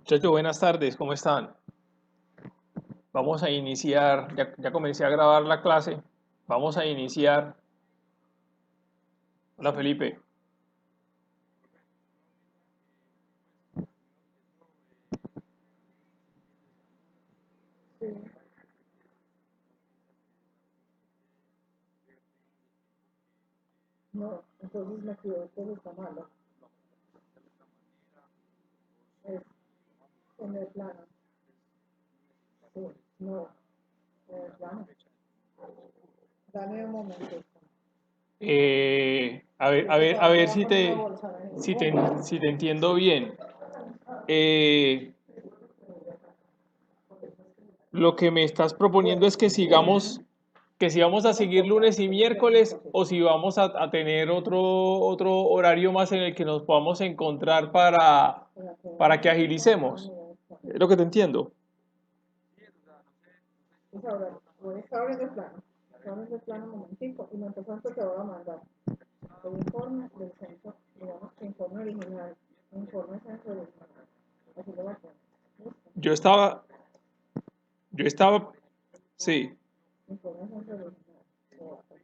Muchachos, buenas tardes, ¿cómo están? Vamos a iniciar, ya comencé a grabar la clase, vamos a iniciar. Hola Felipe. Sí, no, entonces me equivoqué, está malo. Es en el plano. Sí, no, en el plano. Dame un momento. A ver, Es que a te ver voy a poner la bolsa, ven. si te entiendo bien. Eh, lo que me estás proponiendo es que si vamos a seguir lunes y miércoles o si vamos a tener otro horario más en el que nos podamos encontrar para que agilicemos. Es lo que te entiendo. Pues ahora, voy a estar abriendo el plano. Estoy abriendo el plano un momentico y mientras tanto te voy a mandar el informe del centro, digamos que informe original, informe centro original. Así lo voy a poner. ¿Listo? Yo estaba, yo estaba, sí. Informe centro original. Lo voy a poner.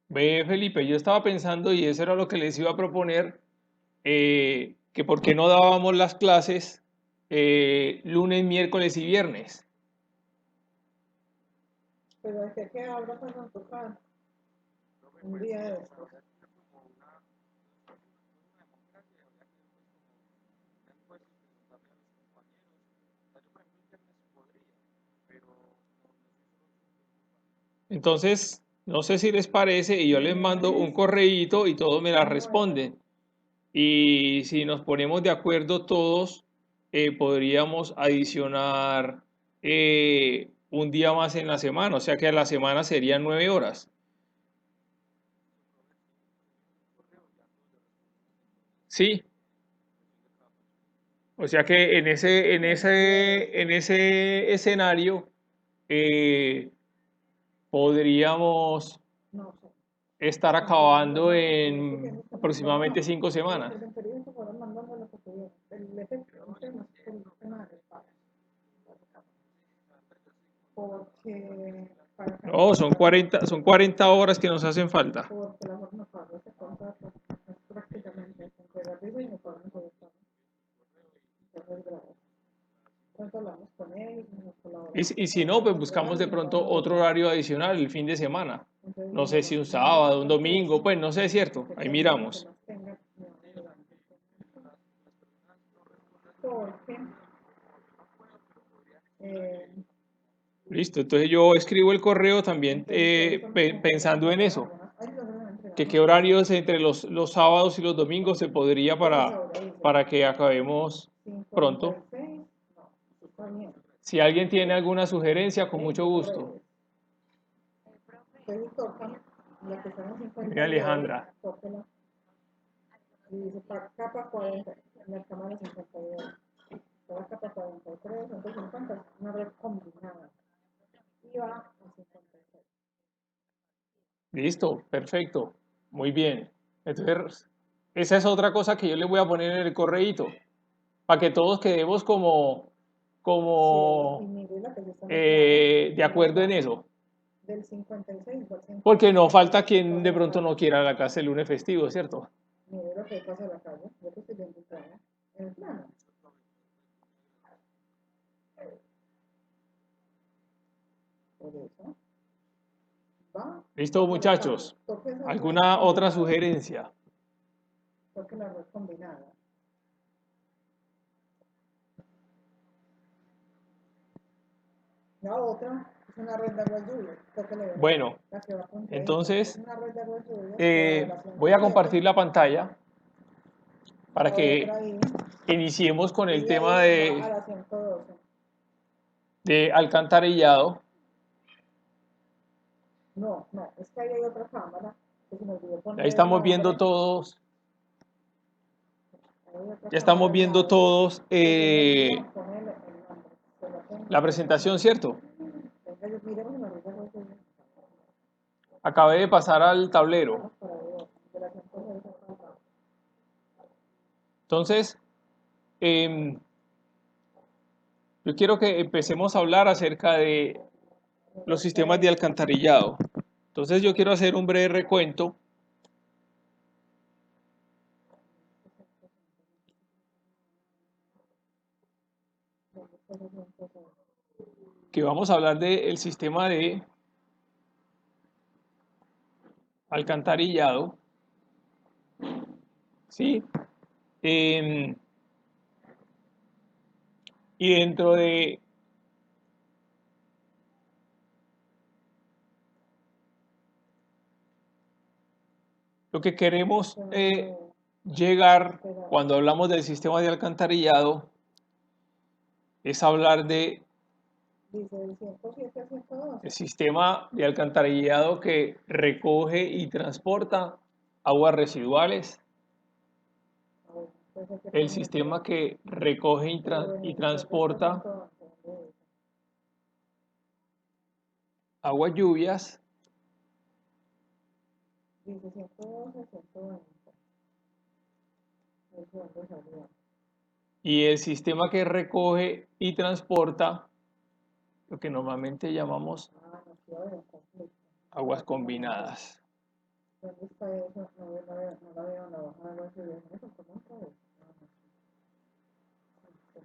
Ve, Felipe, yo estaba pensando, y eso era lo que les iba a proponer, que por qué no dábamos las clases lunes, miércoles y viernes. Pero es que habla pues no tocar un día de estos. Entonces, no sé si les parece, y yo les mando un correíto y todos me la responden. Y si nos ponemos de acuerdo todos, podríamos adicionar un día más en la semana, o sea que a la semana serían 9 horas. Sí, o sea que en ese escenario eh, podríamos No sé. estar Controlando, acabando no, estoy escribiendo en este mensaje. aproximadamente No, 5 semanas. el del periódico fueron mandando lo que tuvieron. El tema es el tema del pago. Porque para No, cancelar, son 40 horas que nos hacen falta. porque la forma de pago se contrato es prácticamente entregar diseño para un proyecto. Entonces, grave. Entonces hablamos con él y nos colaboramos Y si para no, pues buscamos entregarlo de y nos pronto vamos a otro ver. horario adicional el fin de semana. Entonces No dije, sé si bueno, un primero sábado, un hagamos la domingo, fecha pues no sé, es y cierto. que Ahí tenga lo que miramos. más tenga, me va ayudando. Porque eh, Listo, entonces yo escribo el correo también entonces por eso me pensando en entregan eso, algunas, ay, no me que entregaron qué algunas horarios cosas. entre los sábados y los domingos se podría Entonces ahora dice para que acabemos pronto. 56, no, eso está bien. Si alguien tiene Pero, alguna sugerencia, con ¿sí? mucho Al gusto. revés. Entonces tocan la que está en Mira 52, Alejandra, tóquela y dice capa 40, en la cámara 52. La capa 43, 150 es una red combinada. Y va a 56. listo, perfecto, muy bien. Entonces, esa es otra cosa que yo le voy a poner en el correíto, para que todos quedemos Sí, y como mire la que está en el plano, de la acuerdo en verdad, eso. del 56 al Porque no 150, falta mire qué quien pasa de en la pronto no calle, quiera la clase el lunes festivo, ¿cierto? mire lo que pasa en la calle, yo te estoy viendo en el plano, por eso, va, Listo, toque la calle, muchachos. toque esa red ¿Alguna otra combinada, sugerencia? toque la red combinada. La otra es una red de aguas lluvias, toque la verdad, Bueno, la que va punteadita, es entonces una red de aguas lluvias, la de la voy a 107, compartir la pantalla para Hay que otra ahí. iniciemos con el Y tema ahí va a la 112. de alcantarillado. No, es que ahí hay otra cámara que se me olvidó poner Ahí el estamos viendo nombre. todos, Ahí hay otra ya estamos cámara al viendo lado, todos que se me olvidó poner el nombre. Se lo tengo la que presentación, poner. ¿cierto? Venga, miremos en la ruta de ese- Acabé de pasar al tablero. para ver, de la 112 para acá. Entonces, yo quiero que empecemos a hablar acerca de los sistemas de alcantarillado. Entonces, yo quiero hacer un breve recuento que vamos a hablar del sistema de alcantarillado, ¿sí? Y dentro de lo que queremos llegar cuando hablamos del sistema de alcantarillado es hablar de Dice del 107 al 112. el sistema de alcantarillado que recoge y transporta aguas residuales, A ver, entonces hay que el poner sistema que recoge y transporta aguas lluvias dice 112, 120. Es donde salió. y el sistema que recoge y transporta lo que normalmente llamamos Ah, no quiero ver un conflicto. aguas combinadas. ¿Dónde está eso? No la veo en la hoja de los videos. ¿Eso cómo está eso? Ah, no.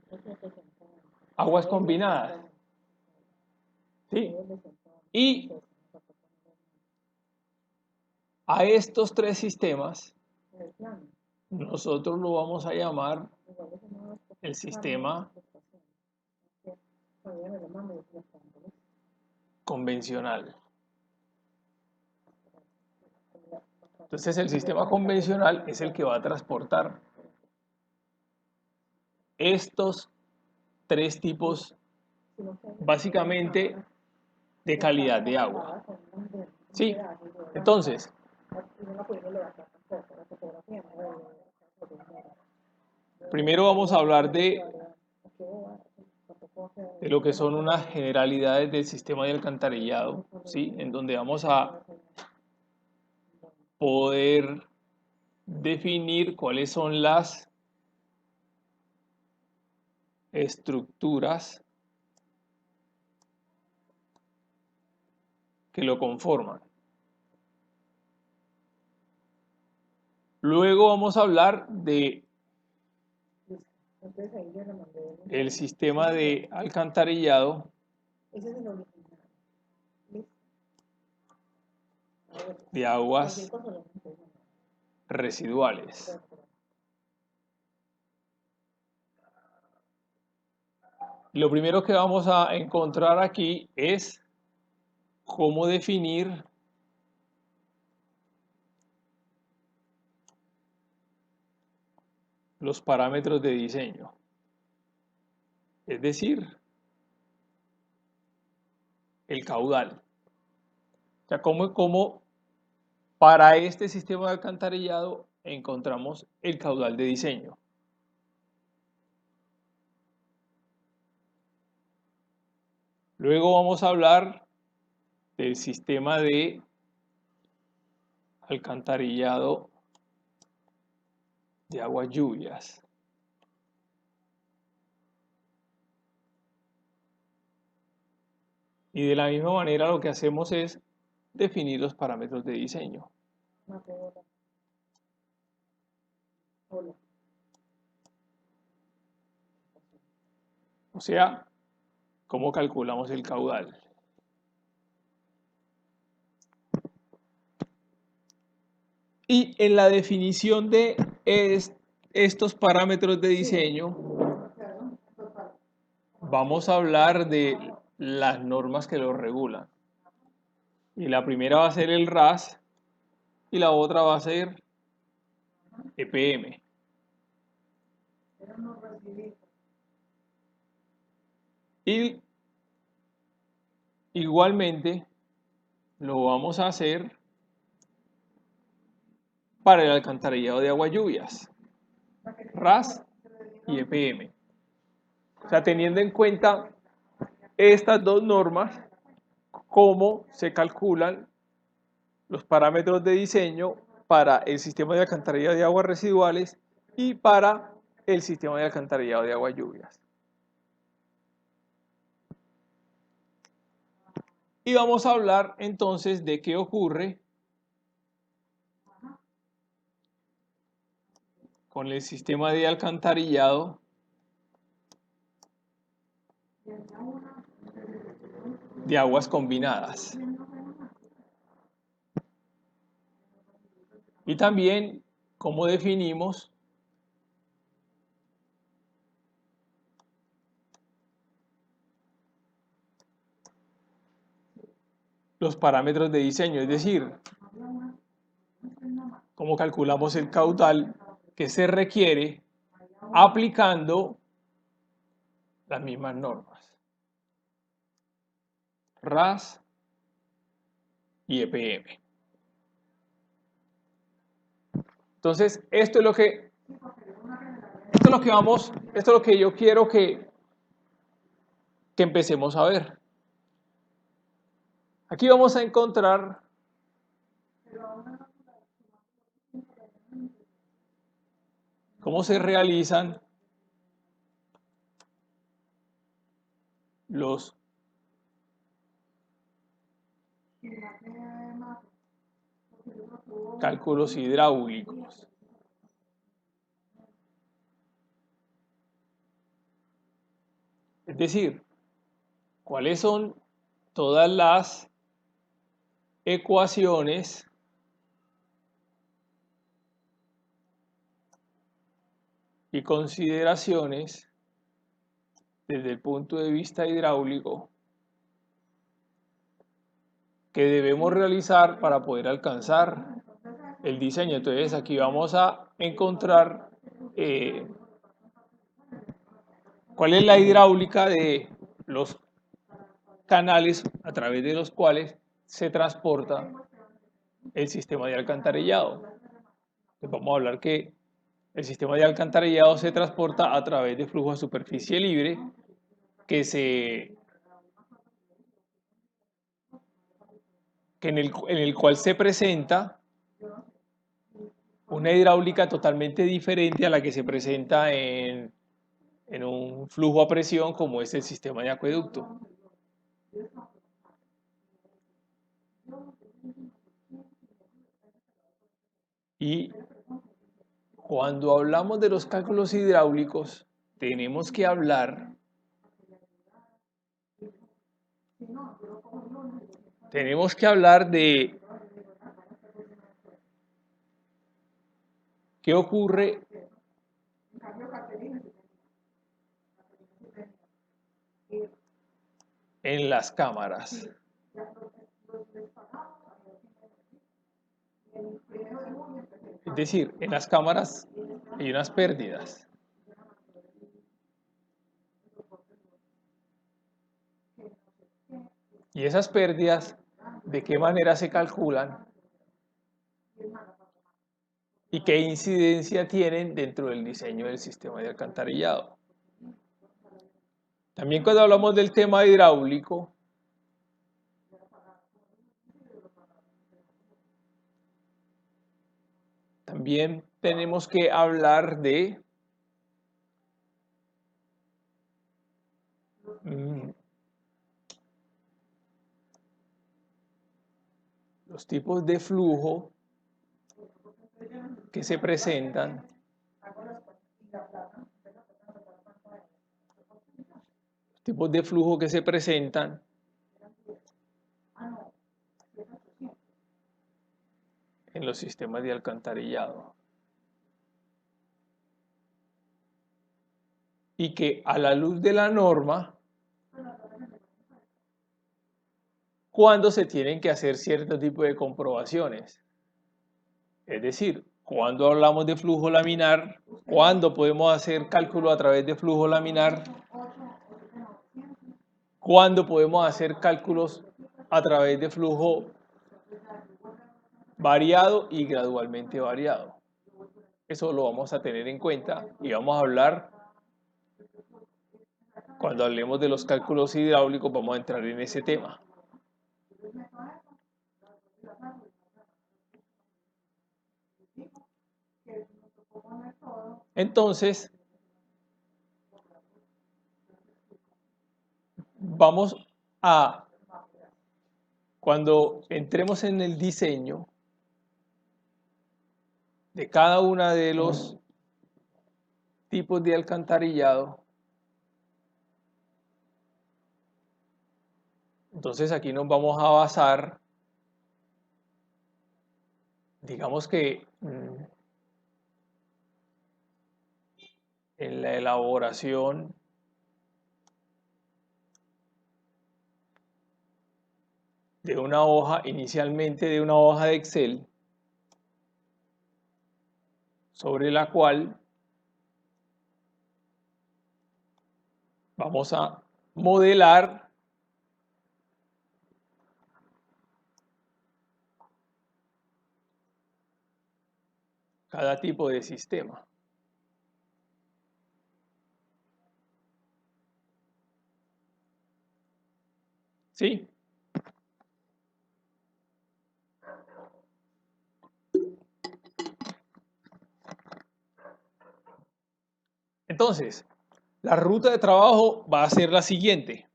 107, 120. Aguas Doble combinadas, 120. ¿sí? Doble 120. Y a estos tres sistemas El plano. nosotros lo vamos a llamar Igual eso no es el sistema todavía me lo mando y lo pongo. convencional. Entonces el sistema convencional es el que va a transportar estos tres tipos básicamente de calidad de agua. Sí, entonces, primero vamos a hablar de lo que son unas generalidades del sistema de alcantarillado, ¿sí? En donde vamos a poder definir cuáles son las estructuras que lo conforman. Luego vamos a hablar de el sistema de alcantarillado de aguas residuales. Lo primero que vamos a encontrar aquí es cómo definir los parámetros de diseño. Es decir, el caudal. O sea, cómo para este sistema de alcantarillado encontramos el caudal de diseño. Luego vamos a hablar del sistema de alcantarillado de aguas lluvias. Y de la misma manera lo que hacemos es definir los parámetros de diseño. O sea, cómo calculamos el caudal. Y en la definición de estos parámetros de diseño, vamos a hablar de las normas que los regulan. Y la primera va a ser el RAS y la otra va a ser EPM. Y igualmente lo vamos a hacer para el alcantarillado de agua lluvias, RAS y EPM. O sea, teniendo en cuenta estas dos normas, cómo se calculan los parámetros de diseño para el sistema de alcantarillado de aguas residuales y para el sistema de alcantarillado de agua lluvias. Y vamos a hablar entonces de qué ocurre con el sistema de alcantarillado de aguas combinadas. Y también cómo definimos los parámetros de diseño, es decir, cómo calculamos el caudal que se requiere aplicando las mismas normas, RAS y EPM. Entonces, esto es lo que yo quiero que empecemos a ver. Aquí vamos a encontrar cómo se realizan los cálculos hidráulicos. Es decir, cuáles son todas las ecuaciones y consideraciones desde el punto de vista hidráulico que debemos realizar para poder alcanzar el diseño. Entonces aquí vamos a encontrar cuál es la hidráulica de los canales a través de los cuales se transporta el sistema de alcantarillado. Entonces vamos a hablar que el sistema de alcantarillado se transporta a través de flujo a superficie libre en el cual se presenta una hidráulica totalmente diferente a la que se presenta en un flujo a presión como es el sistema de acueducto. Y cuando hablamos de los cálculos hidráulicos, tenemos que hablar de qué ocurre en las cámaras. Es decir, en las cámaras hay unas pérdidas. Y esas pérdidas, ¿de qué manera se calculan? ¿Y qué incidencia tienen dentro del diseño del sistema de alcantarillado? También cuando hablamos del tema hidráulico, también tenemos que hablar de los tipos de flujo que se presentan en los sistemas de alcantarillado y que a la luz de la norma, cuando se tienen que hacer cierto tipo de comprobaciones, es decir, Cuando hablamos de flujo laminar, ¿cuándo podemos hacer cálculo a través de flujo laminar? ¿Cuándo podemos hacer cálculos a través de flujo variado y gradualmente variado? Eso lo vamos a tener en cuenta y vamos a hablar, cuando hablemos de los cálculos hidráulicos, vamos a entrar en ese tema. Entonces, vamos a, cuando entremos en el diseño de cada uno de los tipos de alcantarillado, entonces aquí nos vamos a basar, digamos que en la elaboración de una hoja, inicialmente de una hoja de Excel, sobre la cual vamos a modelar cada tipo de sistema. ¿Sí? Entonces, la ruta de trabajo va a ser la siguiente.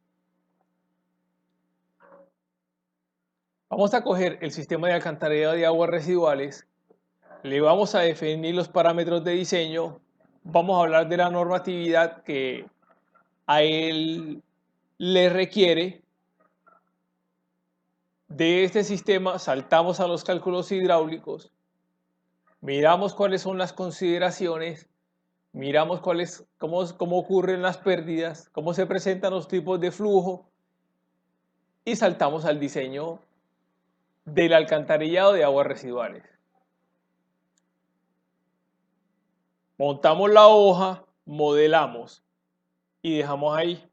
Vamos a coger el sistema de alcantarillado de aguas residuales, le vamos a definir los parámetros de diseño, vamos a hablar de la normatividad que a él le requiere. De este sistema saltamos a los cálculos hidráulicos, miramos cuáles son las consideraciones, miramos cómo ocurren las pérdidas, cómo se presentan los tipos de flujo y saltamos al diseño del alcantarillado de aguas residuales. Montamos la hoja, modelamos y dejamos ahí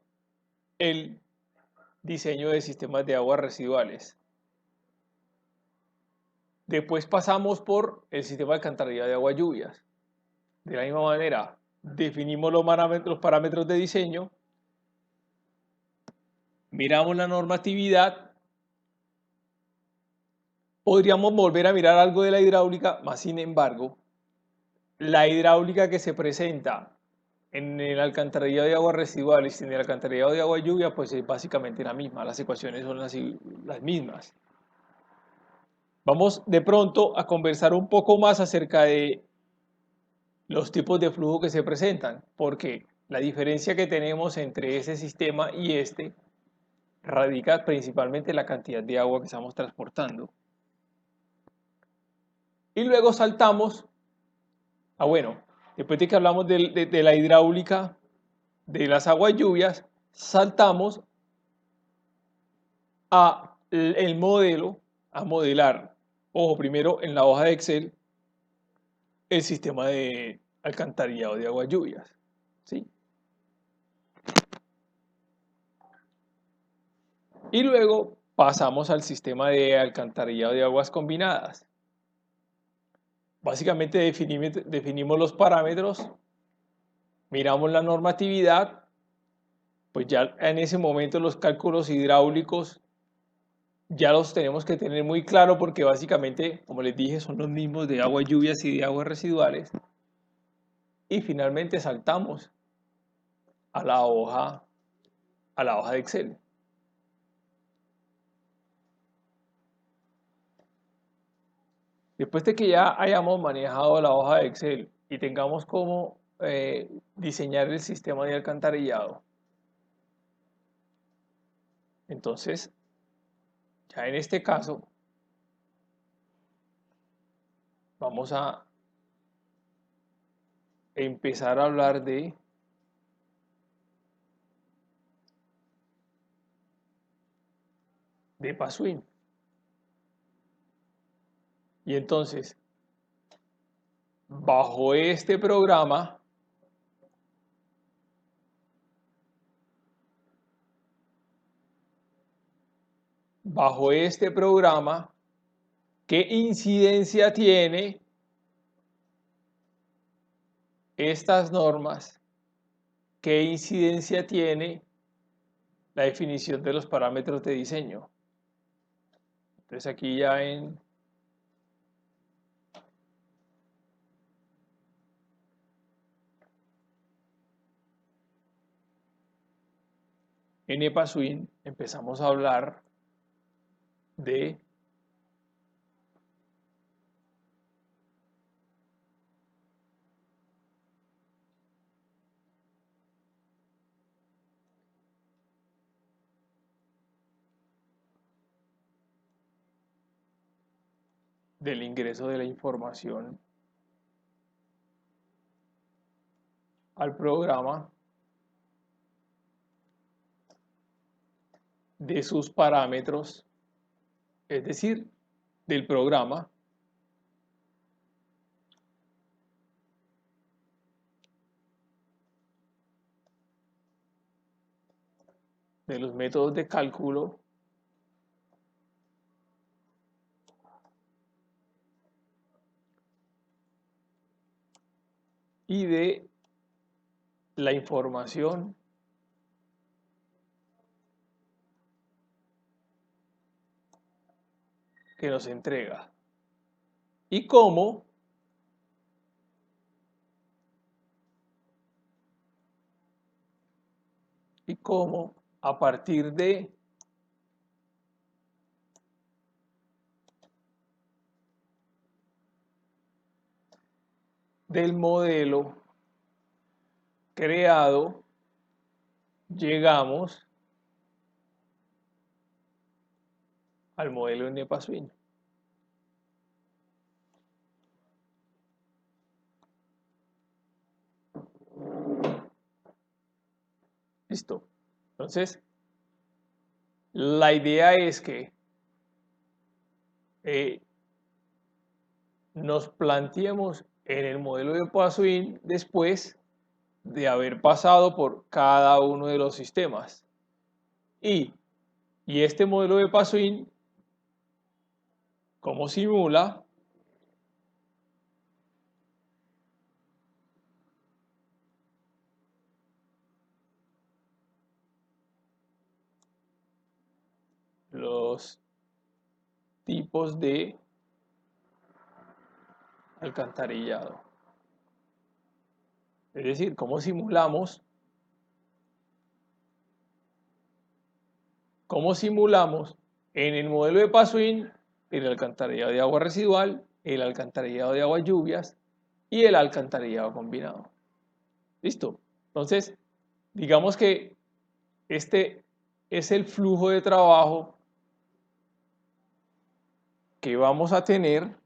el diseño de sistemas de aguas residuales. Después pasamos por el sistema de alcantarillado de aguas lluvias. De la misma manera, definimos los parámetros de diseño, miramos la normatividad, podríamos volver a mirar algo de la hidráulica, más sin embargo, la hidráulica que se presenta en el alcantarillado de aguas residuales y en el alcantarillado de agua lluvia, pues es básicamente la misma, las ecuaciones son las mismas. Vamos de pronto a conversar un poco más acerca de los tipos de flujo que se presentan, porque la diferencia que tenemos entre ese sistema y este radica principalmente en la cantidad de agua que estamos transportando. Y luego saltamos bueno, después de que hablamos de la hidráulica de las aguas lluvias, saltamos a el modelo, a modelar, ojo, primero en la hoja de Excel, el sistema de alcantarillado de aguas lluvias, ¿sí? Y luego pasamos al sistema de alcantarillado de aguas combinadas. Básicamente definimos los parámetros, miramos la normatividad, pues ya en ese momento los cálculos hidráulicos ya los tenemos que tener muy claro porque básicamente, como les dije, son los mismos de aguas lluvias y de aguas residuales. Y finalmente saltamos a la hoja de Excel. Después de que ya hayamos manejado la hoja de Excel y tengamos cómo diseñar el sistema de alcantarillado, entonces, ya en este caso, vamos a empezar a hablar de Paswin. Y entonces, bajo este programa, ¿qué incidencia tiene estas normas? ¿Qué incidencia tiene la definición de los parámetros de diseño? Entonces aquí ya en EPASWIN empezamos a hablar de del ingreso de la información al programa, de sus parámetros, es decir, del programa, de los métodos de cálculo y de la información que nos entrega. Y cómo a partir del modelo creado llegamos al modelo de EPASWIN. Listo. Entonces, la idea es que nos planteemos en el modelo de EPASWIN después de haber pasado por cada uno de los sistemas. Y este modelo de EPASWIN, ¿cómo simula? Los tipos de alcantarillado. Es decir, cómo simulamos en el modelo de EPASWIN el alcantarillado de agua residual, el alcantarillado de aguas lluvias y el alcantarillado combinado. ¿Listo? Entonces, digamos que este es el flujo de trabajo que vamos a tener,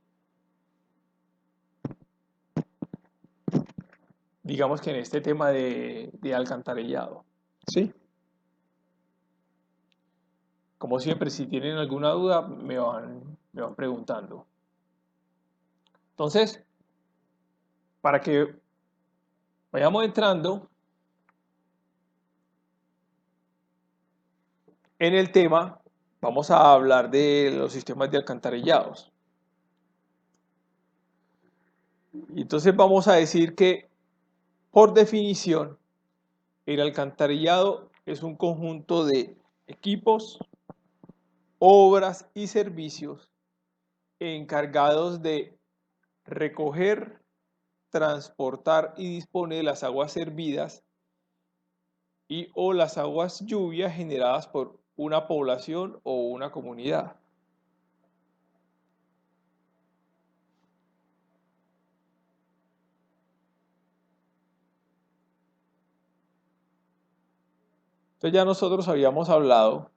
digamos que en este tema de alcantarillado. ¿Sí? Como siempre, si tienen alguna duda, me van preguntando. Entonces, para que vayamos entrando en el tema, vamos a hablar de los sistemas de alcantarillados. Y entonces vamos a decir que, por definición, el alcantarillado es un conjunto de equipos, obras y servicios encargados de recoger, transportar y disponer las aguas servidas y o las aguas lluvias generadas por una población o una comunidad. Entonces ya nosotros habíamos hablado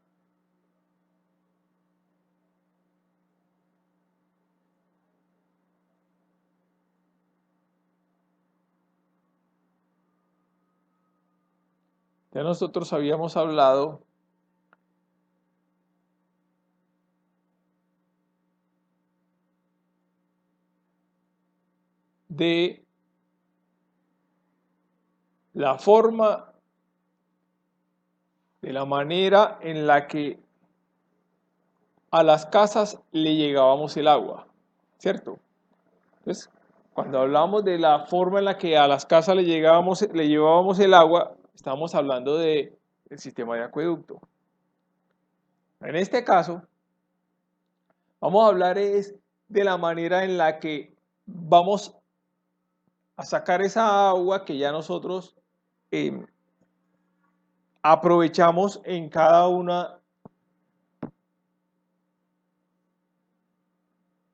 de la forma, de la manera en la que a las casas le llegábamos el agua, ¿cierto? Entonces, cuando hablamos de la forma en la que a las casas le llevábamos el agua, estamos hablando del sistema de acueducto. En este caso, vamos a hablar es de la manera en la que vamos a sacar esa agua que ya nosotros aprovechamos en cada una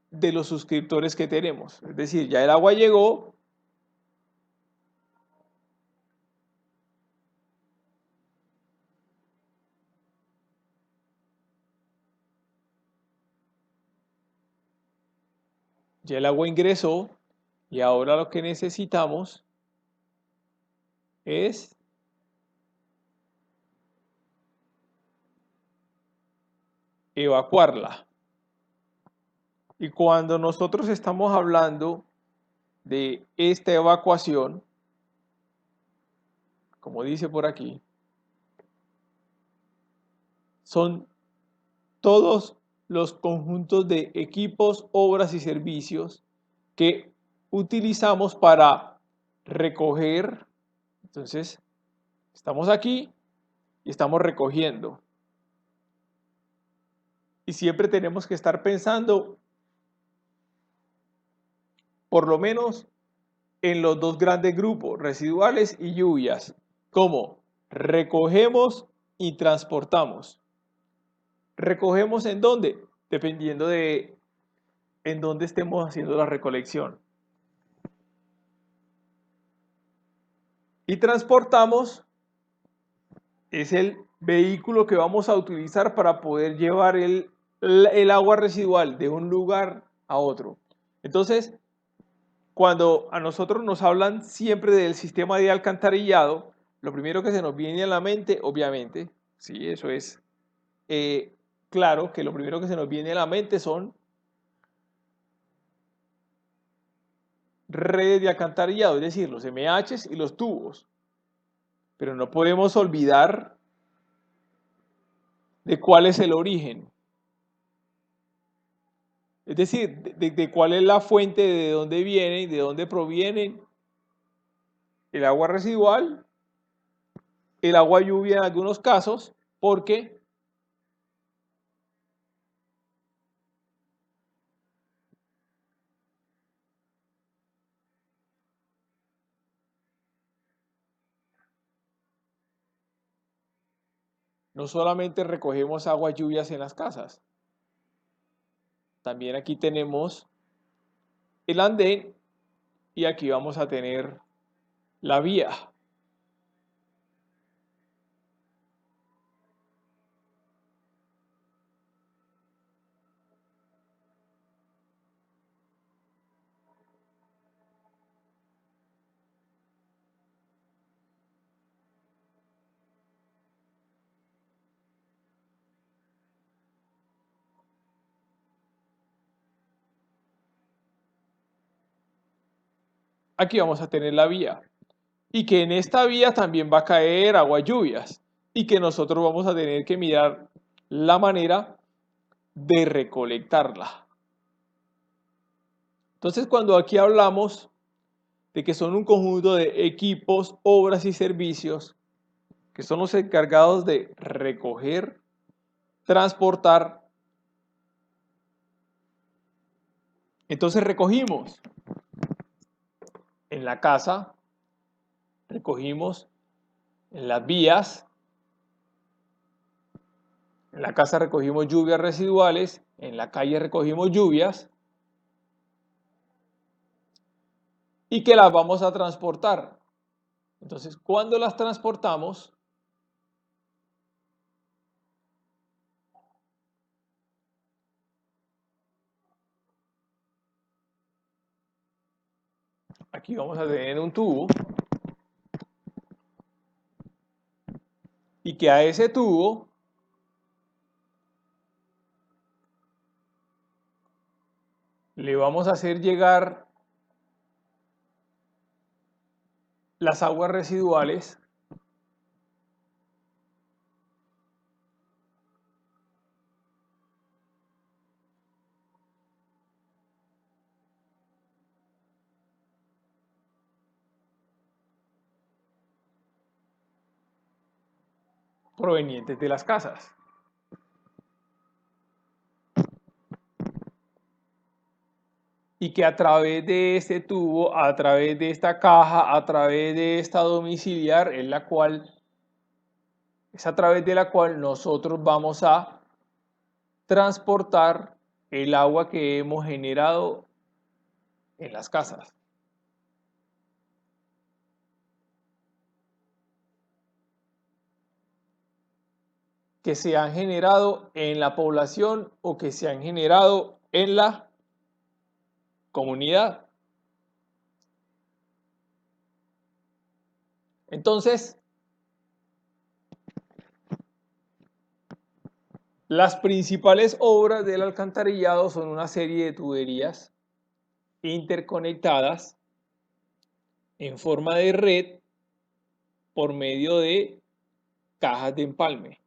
de los suscriptores que tenemos. Es decir, ya el agua llegó, ya el agua ingresó y ahora lo que necesitamos es evacuarla. Y cuando nosotros estamos hablando de esta evacuación, como dice por aquí, son todos los conjuntos de equipos, obras y servicios que utilizamos para recoger. Entonces, estamos aquí y estamos recogiendo. Y siempre tenemos que estar pensando, por lo menos, en los dos grandes grupos, residuales y lluvias, como recogemos y transportamos. ¿Recogemos en dónde? Dependiendo de en dónde estemos haciendo la recolección. Y transportamos es el vehículo que vamos a utilizar para poder llevar el agua residual de un lugar a otro. Entonces, cuando a nosotros nos hablan siempre del sistema de alcantarillado, lo primero que se nos viene a la mente, obviamente, sí, eso es claro, que lo primero que se nos viene a la mente son redes de alcantarillado, es decir, los MHs y los tubos. Pero no podemos olvidar de cuál es el origen. Es decir, de cuál es la fuente, de dónde vienen, de dónde provienen el agua residual, el agua lluvia en algunos casos, porque no solamente recogemos aguas lluvias en las casas, también aquí tenemos el andén y aquí vamos a tener la vía. Aquí vamos a tener la vía. Y que en esta vía también va a caer agua lluvias. Y que nosotros vamos a tener que mirar la manera de recolectarla. Entonces, cuando aquí hablamos de que son un conjunto de equipos, obras y servicios que son los encargados de recoger, transportar, entonces recogimos en la casa, recogimos en las vías, en la casa recogimos lluvias residuales, en la calle recogimos lluvias, y que las vamos a transportar. Entonces, cuando las transportamos, aquí vamos a tener un tubo, y que a ese tubo le vamos a hacer llegar las aguas residuales provenientes de las casas. Y que a través de este tubo, a través de esta caja, a través de esta domiciliar, es a través de la cual nosotros vamos a transportar el agua que hemos generado en las casas. Que se han generado en la población o que se han generado en la comunidad. Entonces, las principales obras del alcantarillado son una serie de tuberías interconectadas en forma de red por medio de cajas de empalme.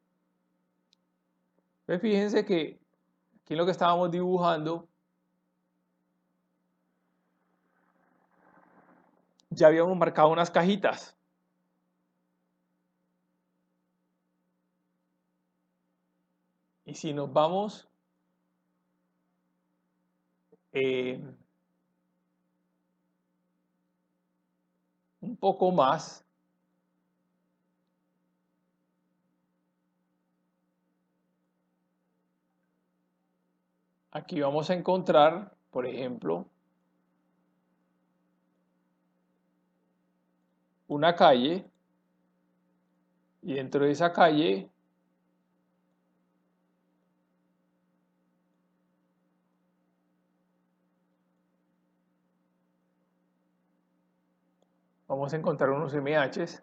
Entonces, fíjense que aquí en lo que estábamos dibujando ya habíamos marcado unas cajitas. Y si nos vamos un poco más, aquí vamos a encontrar, por ejemplo, una calle y dentro de esa calle vamos a encontrar unos MHs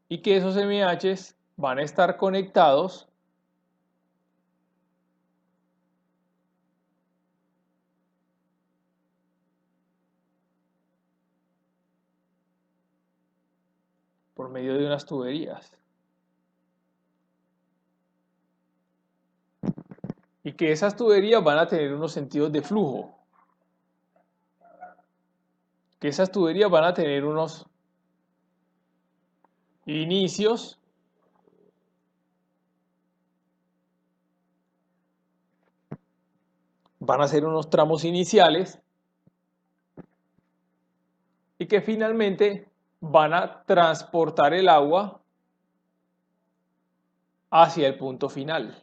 y que esos MHs van a estar conectados por medio de unas tuberías. Y que esas tuberías van a tener unos sentidos de flujo. Que esas tuberías van a tener unos inicios van a ser unos tramos iniciales y que finalmente van a transportar el agua hacia el punto final.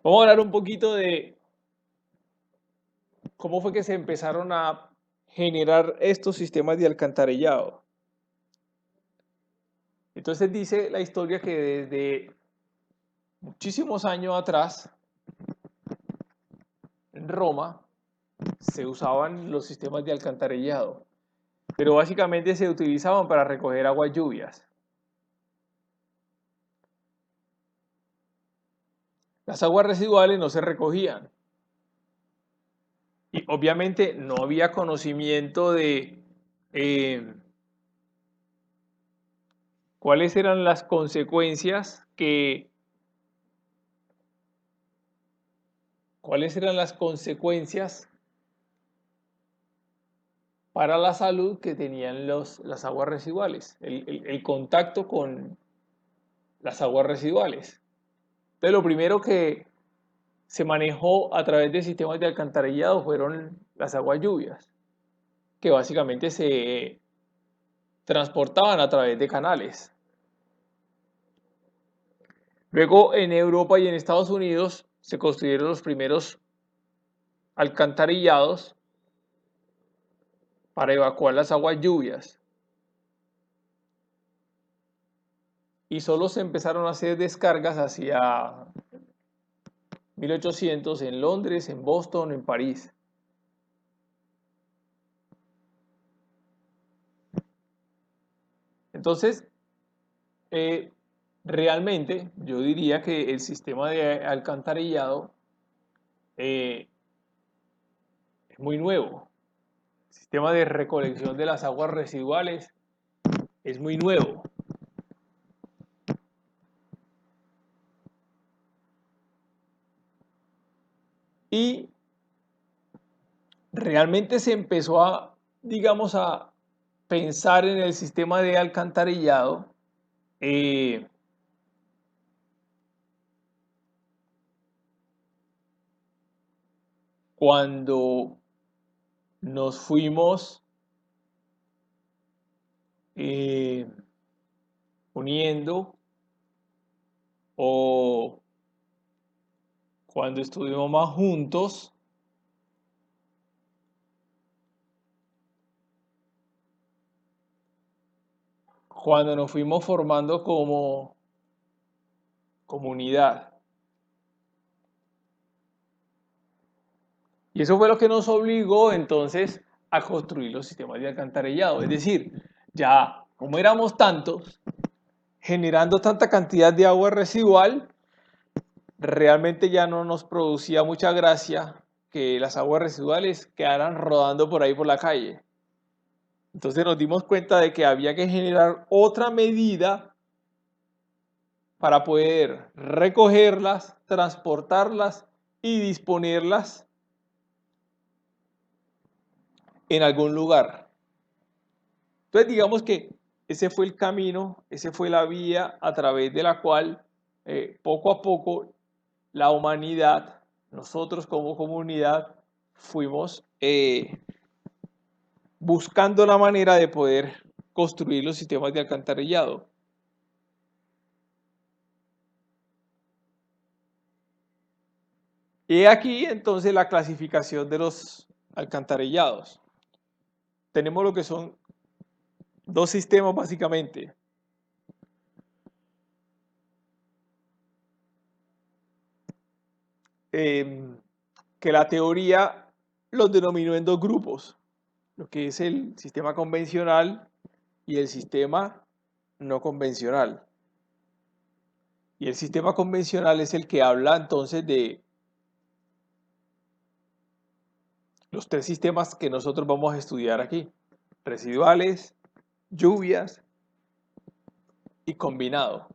Vamos a hablar un poquito de cómo fue que se empezaron a generar estos sistemas de alcantarillado. Entonces dice la historia que desde muchísimos años atrás, en Roma, se usaban los sistemas de alcantarillado, pero básicamente se utilizaban para recoger aguas lluvias. Las aguas residuales no se recogían. Y obviamente no había conocimiento de cuáles eran las consecuencias para la salud que tenían las aguas residuales, el contacto con las aguas residuales. Entonces, lo primero que se manejó a través de sistemas de alcantarillado fueron las aguas lluvias, que básicamente se transportaban a través de canales. Luego en Europa y en Estados Unidos se construyeron los primeros alcantarillados para evacuar las aguas lluvias. Y solo se empezaron a hacer descargas hacia 1800 en Londres, en Boston, en París. Entonces, realmente yo diría que el sistema de alcantarillado es muy nuevo. El sistema de recolección de las aguas residuales es muy nuevo. Y realmente se empezó a, digamos, a pensar en el sistema de alcantarillado cuando nos fuimos uniendo o cuando estuvimos más juntos, cuando nos fuimos formando como comunidad. Y eso fue lo que nos obligó entonces a construir los sistemas de alcantarillado. Es decir, ya como éramos tantos, generando tanta cantidad de agua residual, realmente ya no nos producía mucha gracia que las aguas residuales quedaran rodando por ahí por la calle. Entonces nos dimos cuenta de que había que generar otra medida para poder recogerlas, transportarlas y disponerlas en algún lugar. Entonces digamos que ese fue el camino, esa fue la vía a través de la cual poco a poco la humanidad, nosotros como comunidad, fuimos buscando la manera de poder construir los sistemas de alcantarillado. Y aquí entonces la clasificación de los alcantarillados. Tenemos lo que son dos sistemas básicamente. Que la teoría los denominó en dos grupos, lo que es el sistema convencional y el sistema no convencional. Y el sistema convencional es el que habla entonces de los tres sistemas que nosotros vamos a estudiar aquí: residuales, lluvias y combinado.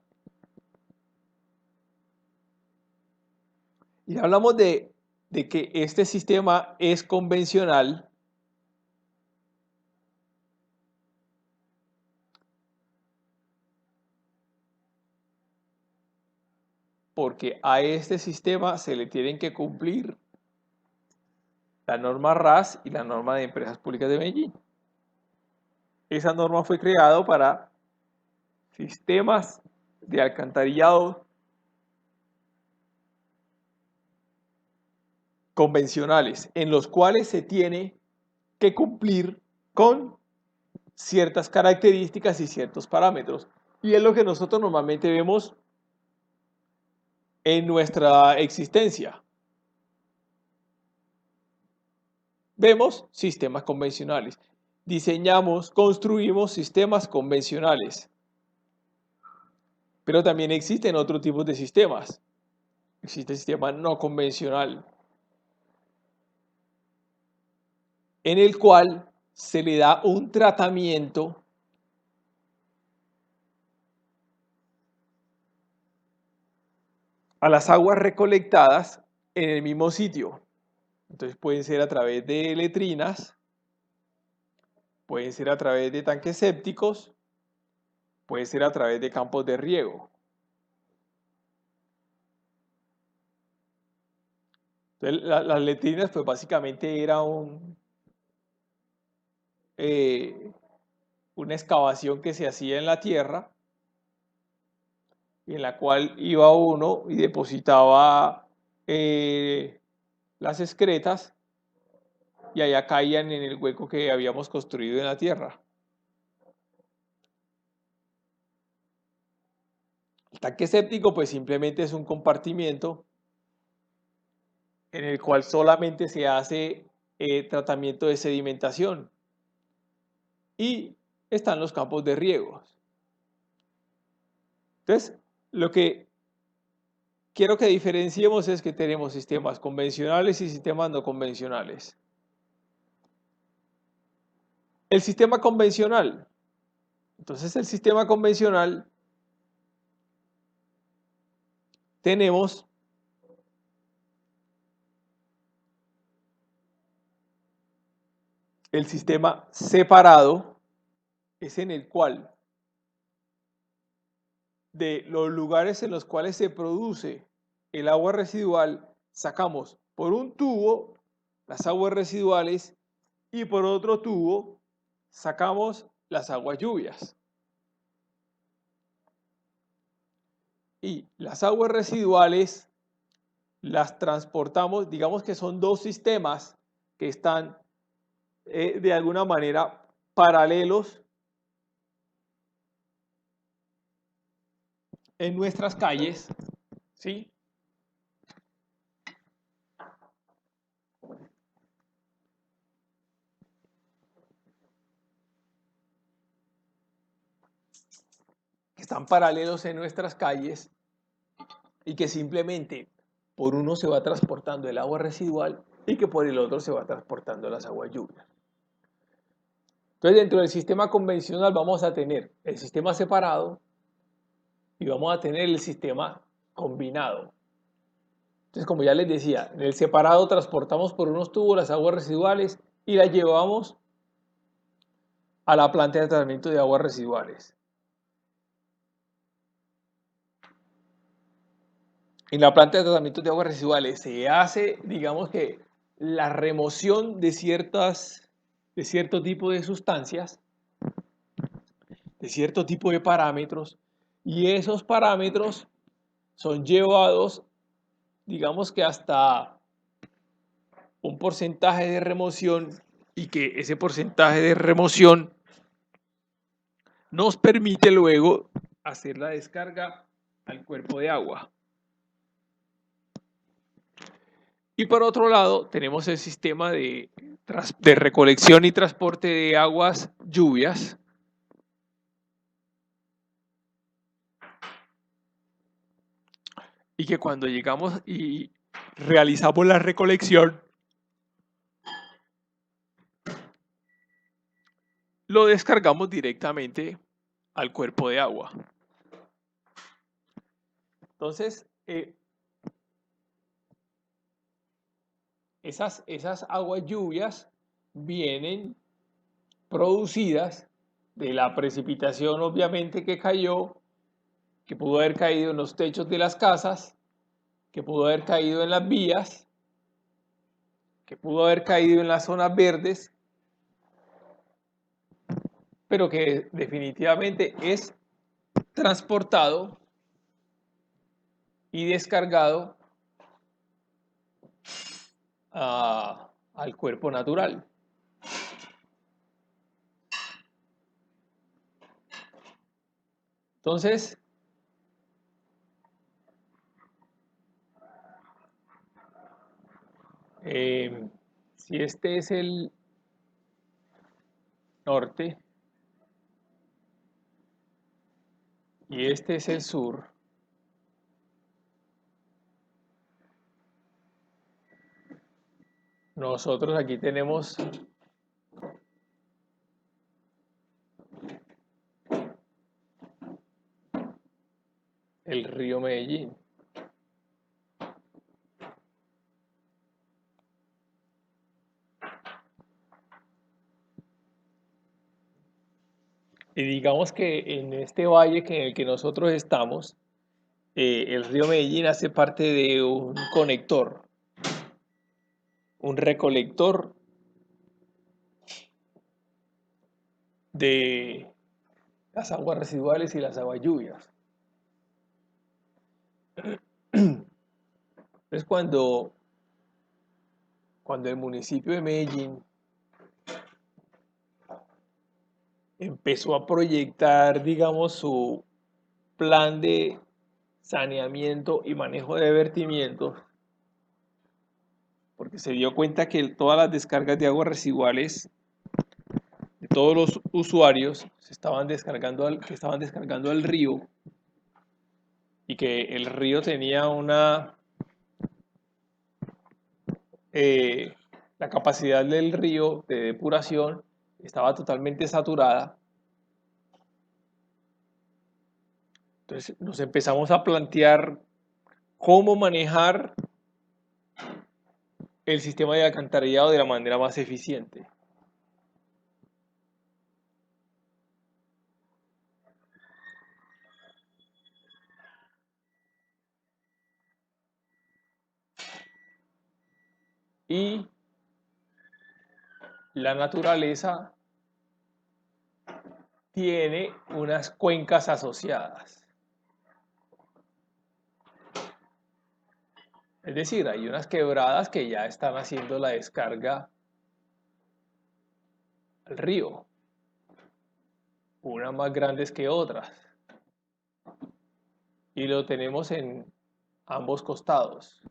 Y hablamos de que este sistema es convencional porque a este sistema se le tienen que cumplir la norma RAS y la norma de Empresas Públicas de Medellín. Esa norma fue creada para sistemas de alcantarillado convencionales, en los cuales se tiene que cumplir con ciertas características y ciertos parámetros. Y es lo que nosotros normalmente vemos en nuestra existencia. Vemos sistemas convencionales. Diseñamos, construimos sistemas convencionales. Pero también existen otros tipos de sistemas. Existe el sistema no convencional, en el cual se le da un tratamiento a las aguas recolectadas en el mismo sitio. Entonces pueden ser a través de letrinas, pueden ser a través de tanques sépticos, puede ser a través de campos de riego. Entonces, las letrinas pues básicamente era una excavación que se hacía en la tierra, en la cual iba uno y depositaba las excretas y allá caían en el hueco que habíamos construido en la tierra. El tanque séptico pues simplemente es un compartimiento en el cual solamente se hace tratamiento de sedimentación y están los campos de riego. Entonces, Lo que quiero que diferenciemos es que tenemos sistemas convencionales y sistemas no convencionales. El sistema convencional. Entonces, el sistema convencional tenemos el sistema separado, es en el cual de los lugares en los cuales se produce el agua residual, sacamos por un tubo las aguas residuales y por otro tubo sacamos las aguas lluvias. Y las aguas residuales las transportamos, digamos que son dos sistemas que están de alguna manera paralelos en nuestras calles, ¿sí? Que están paralelos en nuestras calles y que simplemente por uno se va transportando el agua residual y que por el otro se va transportando las aguas lluvias. Entonces, dentro del sistema convencional vamos a tener el sistema separado y vamos a tener el sistema combinado. Entonces, como ya les decía, en el separado transportamos por unos tubos las aguas residuales y las llevamos a la planta de tratamiento de aguas residuales. En la planta de tratamiento de aguas residuales se hace, digamos que, la remoción de cierto tipo de sustancias, de cierto tipo de parámetros, y esos parámetros son llevados, digamos que hasta un porcentaje de remoción, y que ese porcentaje de remoción nos permite luego hacer la descarga al cuerpo de agua. Y por otro lado, tenemos el sistema de recolección y transporte de aguas lluvias, y que cuando llegamos y realizamos la recolección, lo descargamos directamente al cuerpo de agua. Entonces, esas aguas lluvias vienen producidas de la precipitación, obviamente, que cayó, que pudo haber caído en los techos de las casas, que pudo haber caído en las vías, que pudo haber caído en las zonas verdes, pero que definitivamente es transportado y descargado al cuerpo natural. Entonces, si este es el norte y este es el sur, nosotros aquí tenemos el río Medellín. Y digamos que en este valle en el que nosotros estamos, el río Medellín hace parte de un conector, un recolector de las aguas residuales y las aguas lluvias. Entonces, cuando el municipio de Medellín empezó a proyectar, digamos, su plan de saneamiento y manejo de vertimientos, porque se dio cuenta que todas las descargas de aguas residuales de todos los usuarios que estaban descargando al río, y que el río tenía la capacidad del río de depuración estaba totalmente saturada. Entonces nos empezamos a plantear cómo manejar el sistema de alcantarillado de la manera más eficiente. Y la naturaleza tiene unas cuencas asociadas. Es decir, hay unas quebradas que ya están haciendo la descarga al río, unas más grandes que otras, y lo tenemos en ambos costados.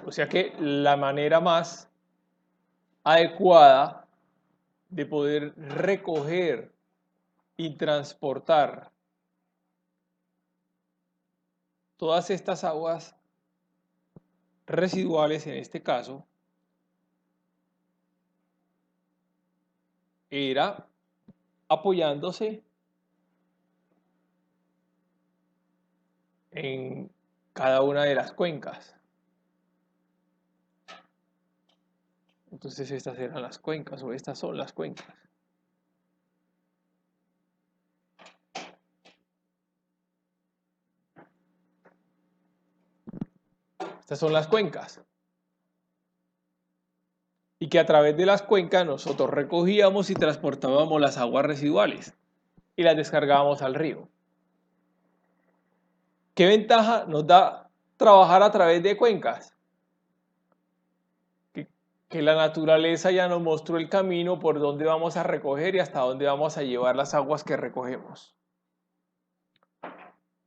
O sea que la manera más adecuada de poder recoger y transportar todas estas aguas residuales, en este caso, era apoyándose en cada una de las cuencas. Entonces estas eran las cuencas, o estas son las cuencas. Estas son las cuencas. Y que a través de las cuencas nosotros recogíamos y transportábamos las aguas residuales y las descargábamos al río. ¿Qué ventaja nos da trabajar a través de cuencas? Que la naturaleza ya nos mostró el camino por donde vamos a recoger y hasta dónde vamos a llevar las aguas que recogemos.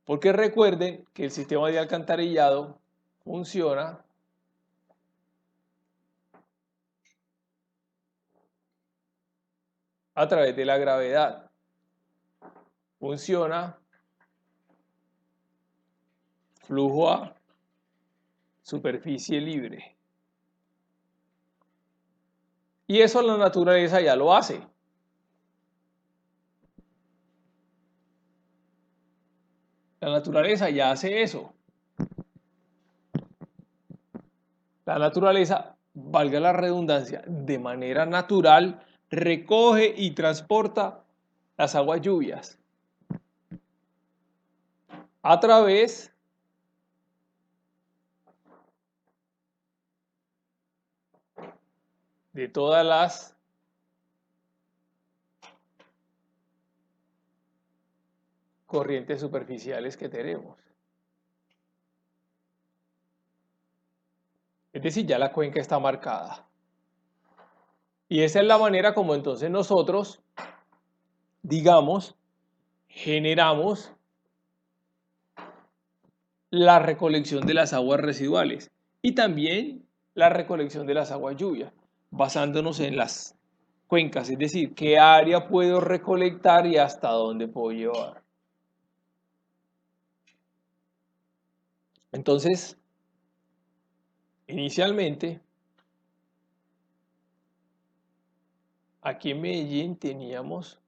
Porque recuerden que el sistema de alcantarillado funciona a través de la gravedad. Funciona flujo a superficie libre. Y eso la naturaleza ya lo hace. La naturaleza ya hace eso. La naturaleza, valga la redundancia, de manera natural recoge y transporta las aguas lluvias a través de todas las corrientes superficiales que tenemos. Es decir, ya la cuenca está marcada. Y esa es la manera como entonces nosotros, digamos, generamos la recolección de las aguas residuales y también la recolección de las aguas lluvias, basándonos en las cuencas, es decir, qué área puedo recolectar y hasta dónde puedo llevar. Entonces, inicialmente, aquí en Medellín teníamos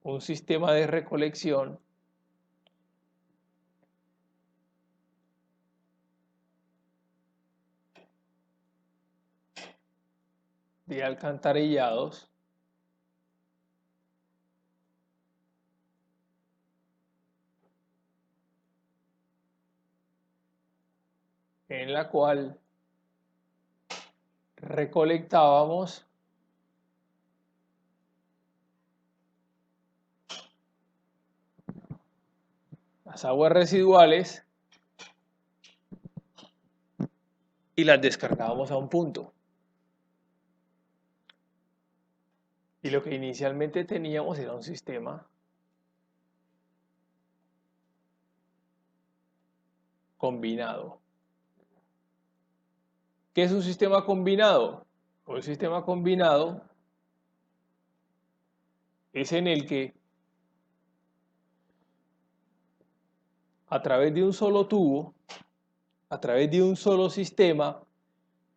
un sistema de recolección de alcantarillados en la cual recolectábamos las aguas residuales y las descargábamos a un punto. Y lo que inicialmente teníamos era un sistema combinado. ¿Qué es un sistema combinado? Un sistema combinado es en el que a través de un solo tubo, a través de un solo sistema,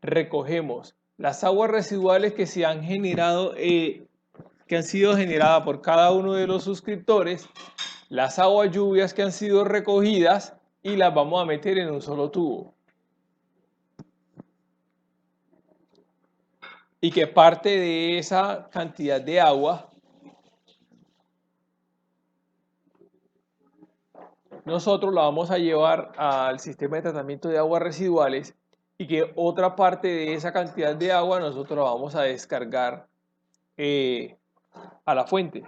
recogemos las aguas residuales que se han generado, que han sido generadas por cada uno de los suscriptores, las aguas lluvias que han sido recogidas y las vamos a meter en un solo tubo. Y que parte de esa cantidad de agua nosotros la vamos a llevar al sistema de tratamiento de aguas residuales y que otra parte de esa cantidad de agua nosotros la vamos a descargar a la fuente.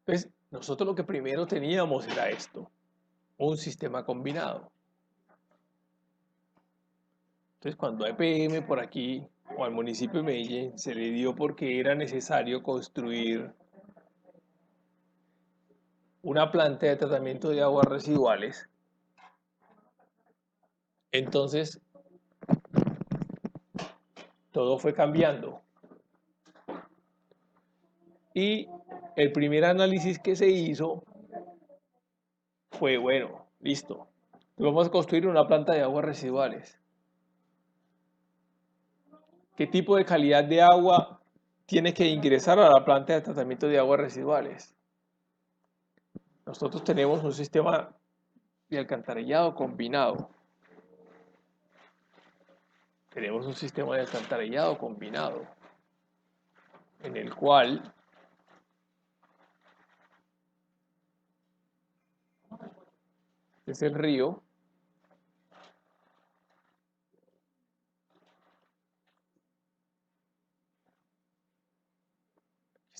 Entonces, nosotros lo que primero teníamos era esto, un sistema combinado. Entonces, cuando a EPM por aquí o al municipio de Medellín se le dio porque era necesario construir una planta de tratamiento de aguas residuales, entonces todo fue cambiando. Y el primer análisis que se hizo fue, bueno, listo, vamos a construir una planta de aguas residuales. ¿Qué tipo de calidad de agua tiene que ingresar a la planta de tratamiento de aguas residuales? Nosotros tenemos un sistema de alcantarillado combinado. Tenemos un sistema de alcantarillado combinado en el cual es el río,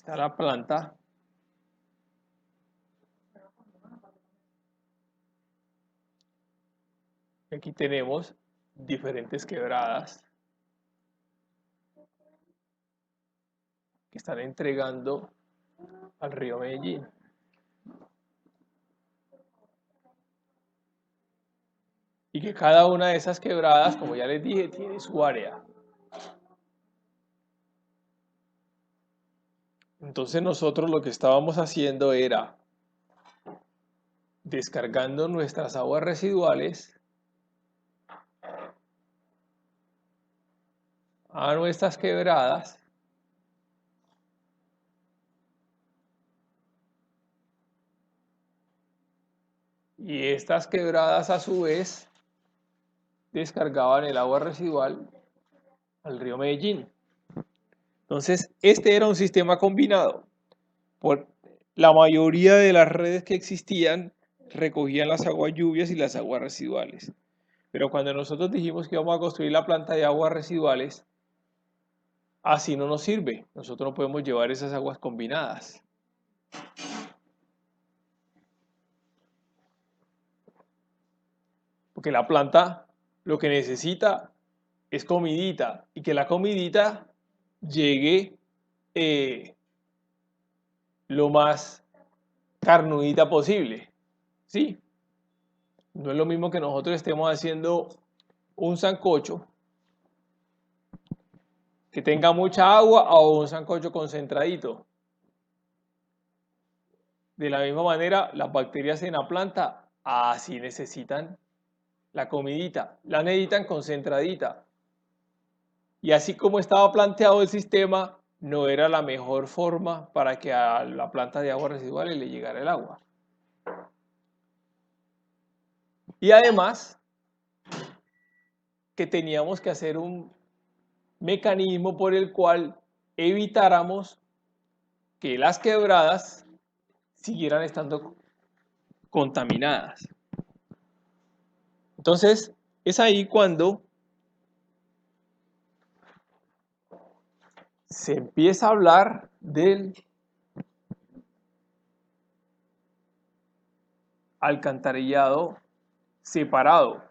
está la planta, aquí tenemos diferentes quebradas que están entregando al río Medellín. Y que cada una de esas quebradas, como ya les dije, tiene su área. Entonces nosotros lo que estábamos haciendo era descargando nuestras aguas residuales a nuestras quebradas y estas quebradas a su vez descargaban el agua residual al río Medellín. Entonces, este era un sistema combinado. Por la mayoría de las redes que existían recogían las aguas lluvias y las aguas residuales. Pero cuando nosotros dijimos que íbamos a construir la planta de aguas residuales, así no nos sirve. Nosotros no podemos llevar esas aguas combinadas. Porque la planta lo que necesita es comidita y que la comidita llegue lo más carnudita posible. ¿Sí? No es lo mismo que nosotros estemos haciendo un sancocho que tenga mucha agua o un sancocho concentradito. De la misma manera, las bacterias en la planta así necesitan la comidita, la necesitan concentradita. Y así como estaba planteado el sistema, no era la mejor forma para que a la planta de aguas residuales le llegara el agua. Y además, que teníamos que hacer un mecanismo por el cual evitáramos que las quebradas siguieran estando contaminadas. Entonces, es ahí cuando se empieza a hablar del alcantarillado separado,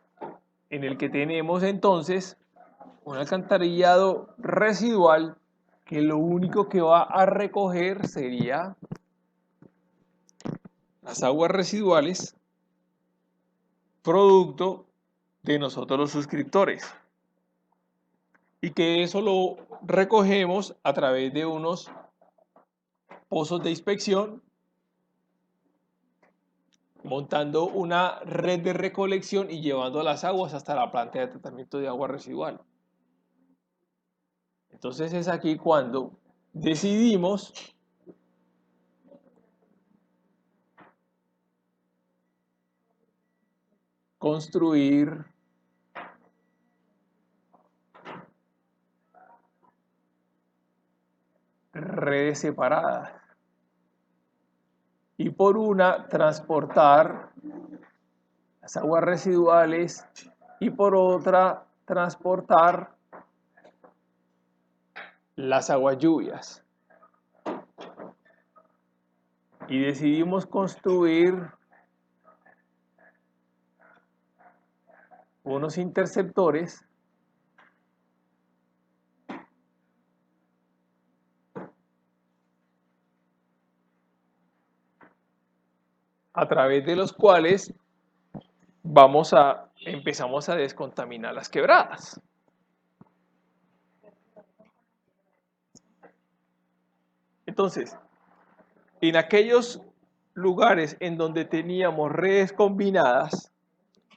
en el que tenemos entonces un alcantarillado residual que lo único que va a recoger sería las aguas residuales producto de nosotros los suscriptores. y que eso lo recogemos a través de unos pozos de inspección, montando una red de recolección y llevando las aguas hasta la planta de tratamiento de agua residual. Entonces es aquí cuando decidimos construir redes separadas y por una transportar las aguas residuales y por otra transportar las aguas lluvias. Y decidimos construir unos interceptores a través de los cuales empezamos a descontaminar las quebradas. Entonces, en aquellos lugares en donde teníamos redes combinadas,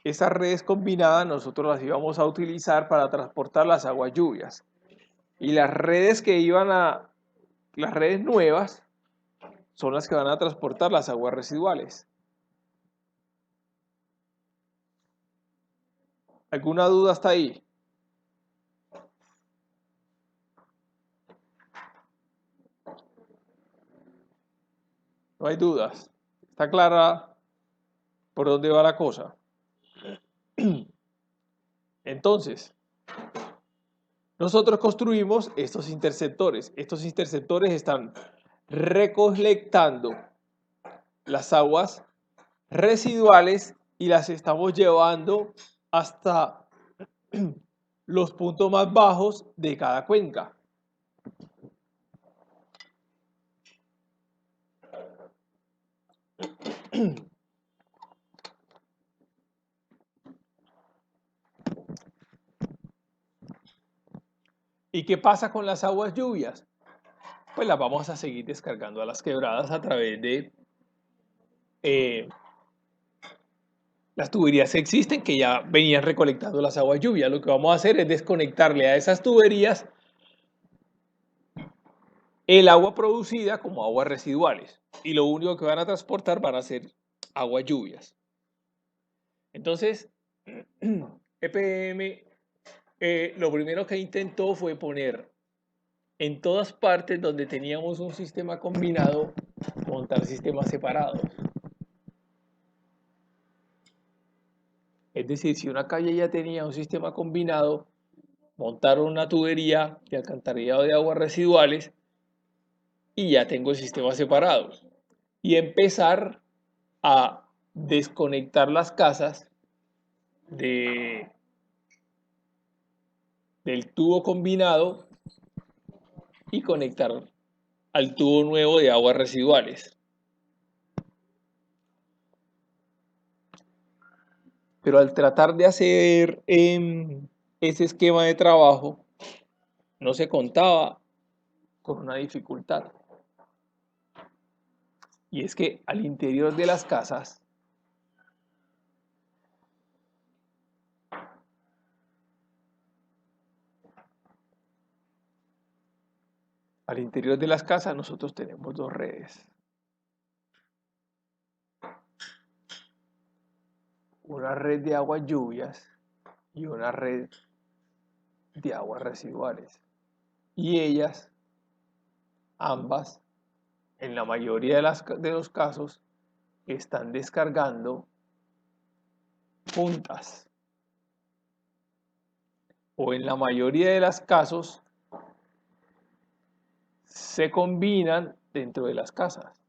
esas redes combinadas nosotros las íbamos a utilizar para transportar las aguas lluvias. Y las redes las redes nuevas son las que van a transportar las aguas residuales. ¿Alguna duda hasta ahí? No hay dudas. ¿Está clara por dónde va la cosa? Entonces, nosotros construimos estos interceptores. Estos interceptores están recolectando las aguas residuales y las estamos llevando hasta los puntos más bajos de cada cuenca. ¿Y qué pasa con las aguas lluvias? Pues las vamos a seguir descargando a las quebradas a través de las tuberías que existen que ya venían recolectando las aguas lluvias. Lo que vamos a hacer es desconectarle a esas tuberías el agua producida como aguas residuales. Y lo único que van a transportar van a ser aguas lluvias. Entonces, EPM lo primero que intentó fue poner en todas partes donde teníamos un sistema combinado, montar sistemas separados. Es decir, si una calle ya tenía un sistema combinado, montar una tubería de alcantarillado de aguas residuales y ya tengo el sistema separado. Y empezar a desconectar las casas del tubo combinado y conectar al tubo nuevo de aguas residuales. Pero al tratar de hacer ese esquema de trabajo, no se contaba con una dificultad. Y es que al interior de las casas nosotros tenemos dos redes. Una red de aguas lluvias y una red de aguas residuales. Y ellas, ambas, en la mayoría de los casos, están descargando juntas. O en la mayoría de los casos, se combinan dentro de las casas.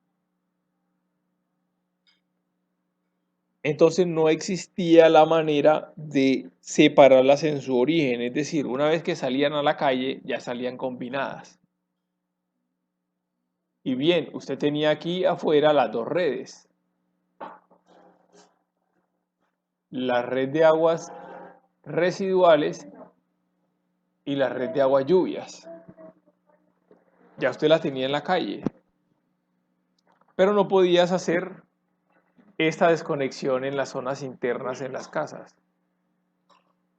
Entonces no existía la manera de separarlas en su origen, es decir, una vez que salían a la calle ya salían combinadas. Y bien, usted tenía aquí afuera las dos redes. La red de aguas residuales y la red de agua lluvias. Ya usted la tenía en la calle, pero no podías hacer esta desconexión en las zonas internas en las casas.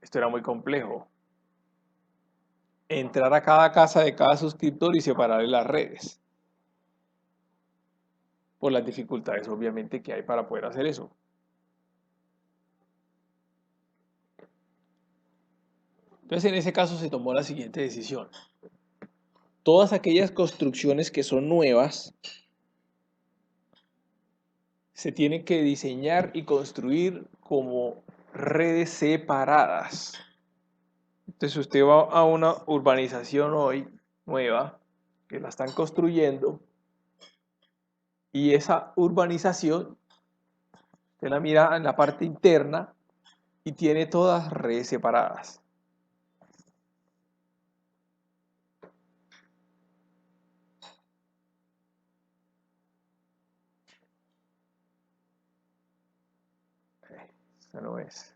Esto era muy complejo. Entrar a cada casa de cada suscriptor y separarle las redes. Por las dificultades obviamente que hay para poder hacer eso. Entonces en ese caso se tomó la siguiente decisión. Todas aquellas construcciones que son nuevas se tienen que diseñar y construir como redes separadas. Entonces usted va a una urbanización hoy nueva que la están construyendo y esa urbanización usted la mira en la parte interna y tiene todas redes separadas. Esa no es.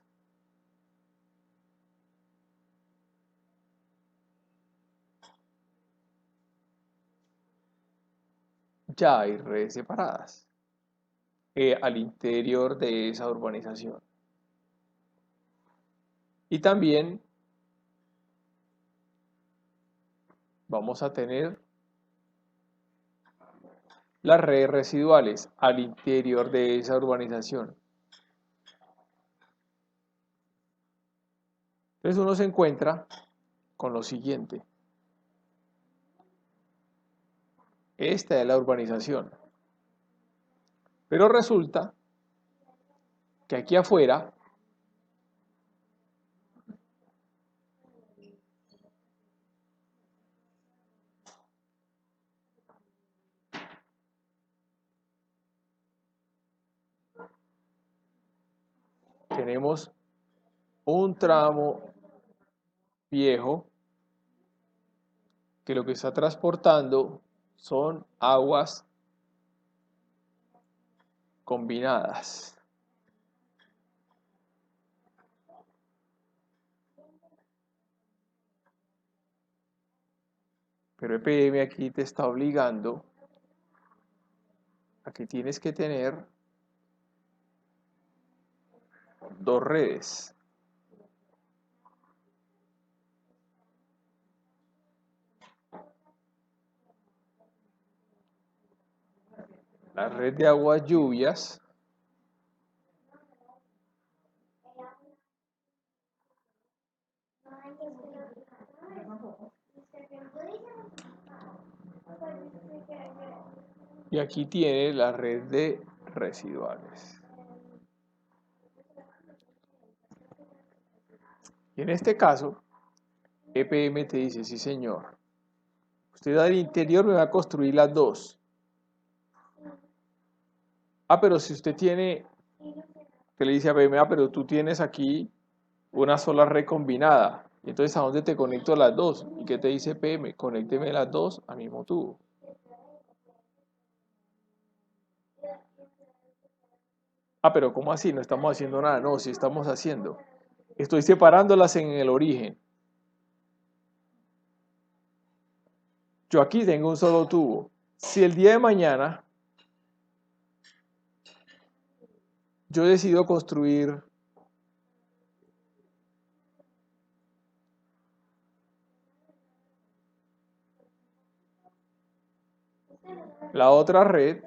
Ya hay redes separadas al interior de esa urbanización. Y también vamos a tener las redes residuales al interior de esa urbanización. Entonces uno se encuentra con lo siguiente. Esta es la urbanización. Pero resulta que aquí afuera tenemos un tramo viejo que lo que está transportando son aguas combinadas. Pero EPM aquí te está obligando a que tienes que tener dos redes. La red de aguas lluvias y aquí tiene la red de residuales. Y en este caso, EPM te dice, sí señor, usted al interior me va a construir las dos. Ah, pero si usted tiene, te le dice a EPM, ah, pero tú tienes aquí una sola red combinada. Y entonces, ¿a dónde te conecto las dos? ¿Y qué te dice EPM? Conécteme las dos al mismo tubo. Ah, pero ¿cómo así? No estamos haciendo nada. No, sí estamos haciendo. Estoy separándolas en el origen. Yo aquí tengo un solo tubo. Si el día de mañana yo decido construir la otra red,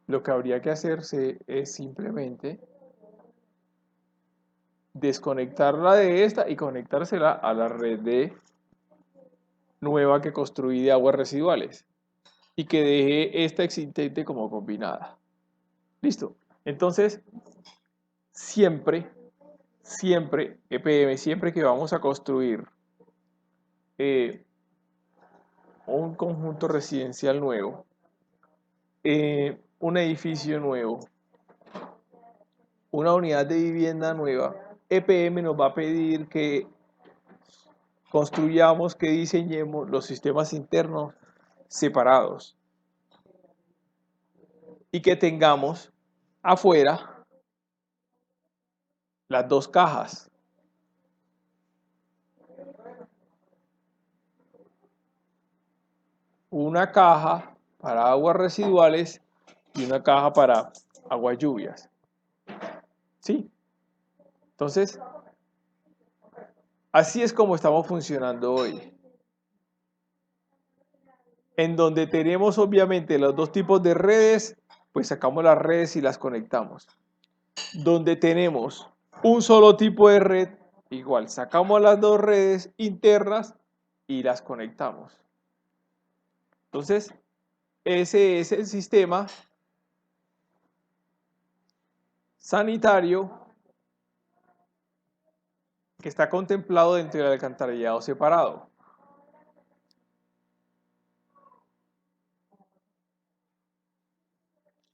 lo que habría que hacerse es simplemente desconectarla de esta y conectársela a la red de nueva que construí de aguas residuales y que deje esta existente como combinada. Listo. Entonces, siempre, EPM, siempre que vamos a construir un conjunto residencial nuevo, un edificio nuevo, una unidad de vivienda nueva, EPM nos va a pedir que construyamos, que diseñemos los sistemas internos separados y que tengamos afuera las dos cajas. Una caja para aguas residuales y una caja para aguas lluvias. ¿Sí? Entonces, así es como estamos funcionando hoy. En donde tenemos obviamente los dos tipos de redes, pues sacamos las redes y las conectamos. Donde tenemos un solo tipo de red, igual sacamos las dos redes internas y las conectamos. Entonces, ese es el sistema sanitario que está contemplado dentro del alcantarillado separado.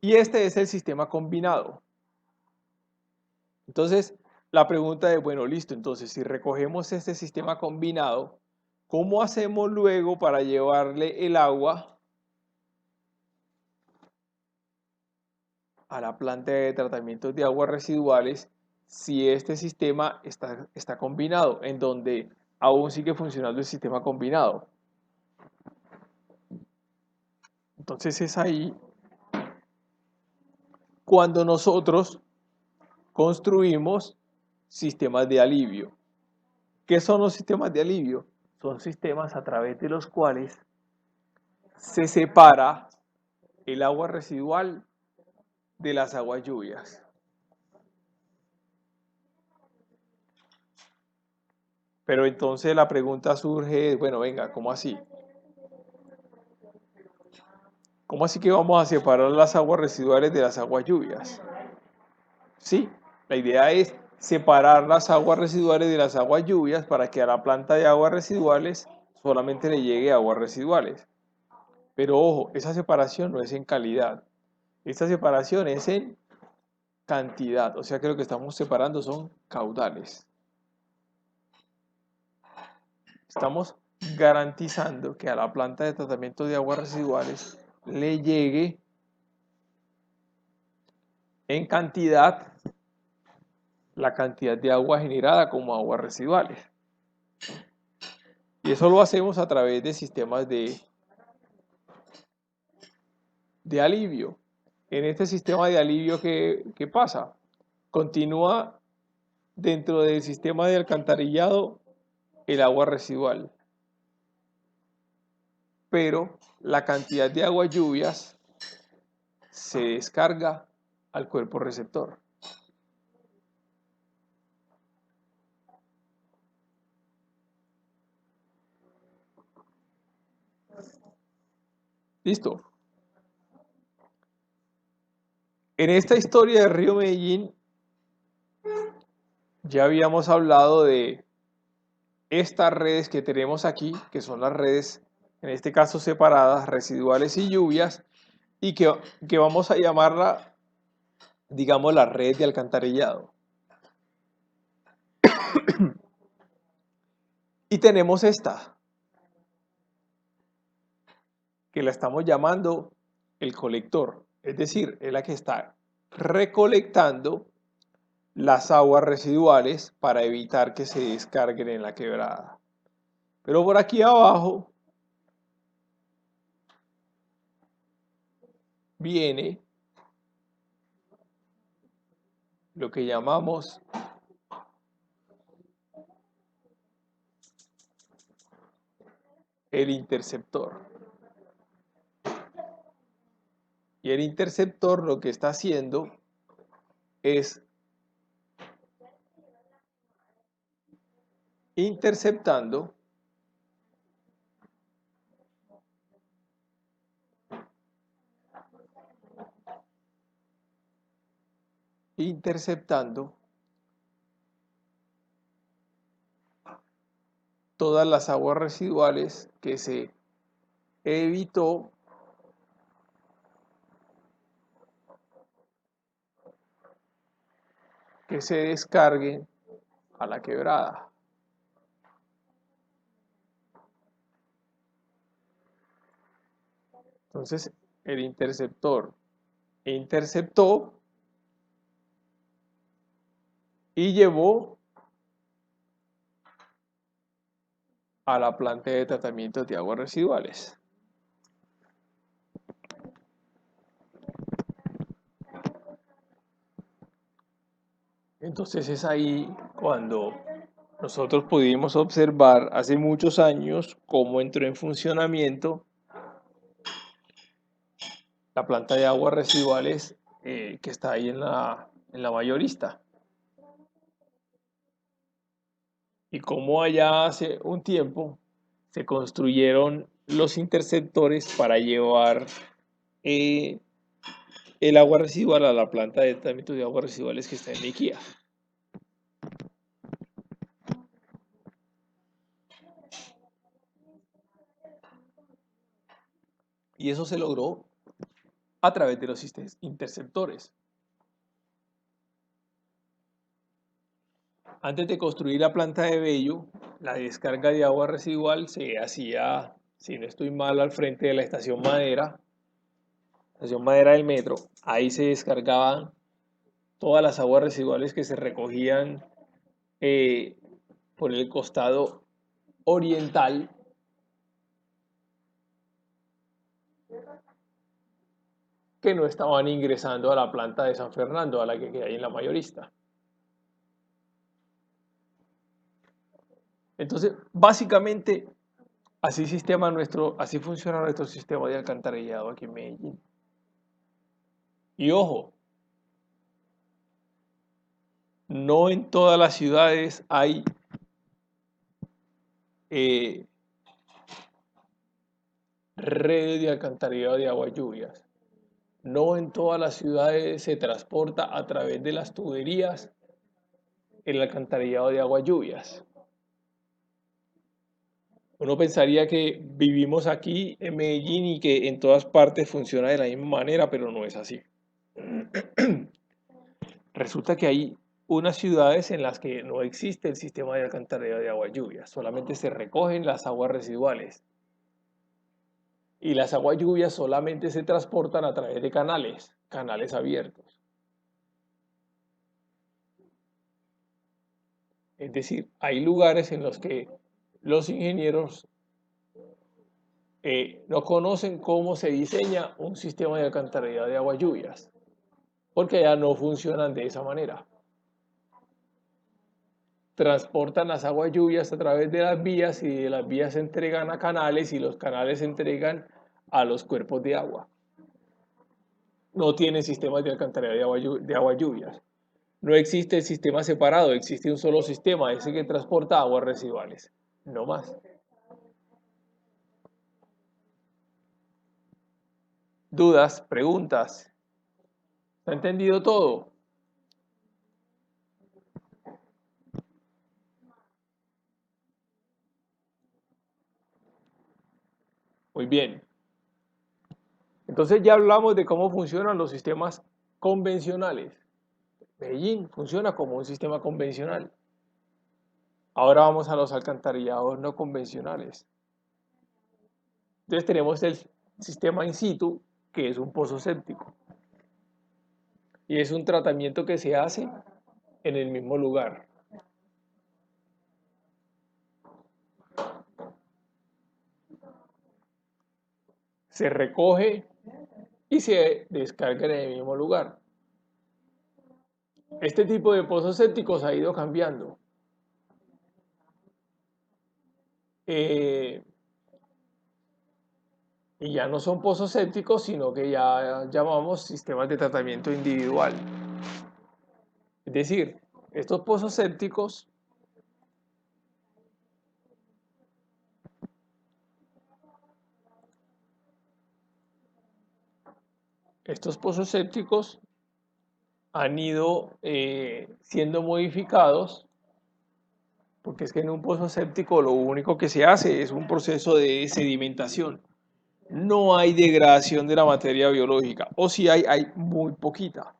Y este es el sistema combinado. Entonces, la pregunta es, bueno, listo, entonces si recogemos este sistema combinado, ¿cómo hacemos luego para llevarle el agua a la planta de tratamiento de aguas residuales si este sistema está combinado, en donde aún sigue funcionando el sistema combinado? Entonces es ahí cuando nosotros construimos sistemas de alivio. ¿Qué son los sistemas de alivio? Son sistemas a través de los cuales se separa el agua residual de las aguas lluvias. Pero entonces la pregunta surge, bueno, venga, ¿cómo así? ¿Cómo así que vamos a separar las aguas residuales de las aguas lluvias? Sí, la idea es separar las aguas residuales de las aguas lluvias para que a la planta de aguas residuales solamente le llegue aguas residuales. Pero ojo, esa separación no es en calidad. Esta separación es en cantidad. O sea que lo que estamos separando son caudales. Estamos garantizando que a la planta de tratamiento de aguas residuales le llegue en cantidad la cantidad de agua generada como aguas residuales. Y eso lo hacemos a través de sistemas de alivio. En este sistema de alivio, ¿qué pasa? Continúa dentro del sistema de alcantarillado el agua residual, pero la cantidad de aguas lluvias se descarga al cuerpo receptor. ¿Listo? En esta historia de Río Medellín ya habíamos hablado de estas redes que tenemos aquí, que son las redes, en este caso separadas, residuales y lluvias, y que vamos a llamarla, digamos, la red de alcantarillado. Y tenemos esta, que la estamos llamando el colector, es decir, es la que está recolectando las aguas residuales para evitar que se descarguen en la quebrada. Pero por aquí abajo viene lo que llamamos el interceptor. Y el interceptor lo que está haciendo es interceptando todas las aguas residuales que se evitó que se descarguen a la quebrada. Entonces, el interceptor interceptó y llevó a la planta de tratamiento de aguas residuales. Entonces es ahí cuando nosotros pudimos observar hace muchos años cómo entró en funcionamiento la planta de aguas residuales que está ahí en la mayorista. Y cómo allá hace un tiempo se construyeron los interceptores para llevar el agua residual a la planta de tratamiento de aguas residuales que está en Niquía. Y eso se logró a través de los interceptores. Antes de construir la planta de Bello, la descarga de agua residual se hacía, si no estoy mal, al frente de la estación Madera del metro. Ahí se descargaban todas las aguas residuales que se recogían por el costado oriental que no estaban ingresando a la planta de San Fernando, a la que queda ahí en la mayorista. Entonces, básicamente, así funciona nuestro sistema de alcantarillado aquí en Medellín. Y ojo, no en todas las ciudades hay redes de alcantarillado de agua lluvias. No en todas las ciudades se transporta a través de las tuberías el alcantarillado de agua lluvias. Uno pensaría que vivimos aquí en Medellín y que en todas partes funciona de la misma manera, pero no es así. Resulta que hay unas ciudades en las que no existe el sistema de alcantarillado de agua lluvia, solamente se recogen las aguas residuales. Y las aguas lluvias solamente se transportan a través de canales abiertos. Es decir, hay lugares en los que los ingenieros no conocen cómo se diseña un sistema de alcantarillado de aguas lluvias, porque ya no funcionan de esa manera. Transportan las aguas lluvias a través de las vías y de las vías se entregan a canales y los canales se entregan a los cuerpos de agua. No tienen sistemas de alcantarillado de aguas lluvias. No existe el sistema separado, existe un solo sistema, ese que transporta aguas residuales, no más. ¿Dudas? ¿Preguntas? ¿Se ha entendido todo? Muy bien. Entonces ya hablamos de cómo funcionan los sistemas convencionales. Medellín funciona como un sistema convencional. Ahora vamos a los alcantarillados no convencionales. Entonces tenemos el sistema in situ, que es un pozo séptico. Y es un tratamiento que se hace en el mismo lugar. Se recoge y se descarga en el mismo lugar. Este tipo de pozos sépticos ha ido cambiando. Y ya no son pozos sépticos, sino que ya llamamos sistemas de tratamiento individual. Es decir, estos pozos sépticos han ido siendo modificados, porque es que en un pozo séptico lo único que se hace es un proceso de sedimentación. No hay degradación de la materia biológica, o si hay muy poquita.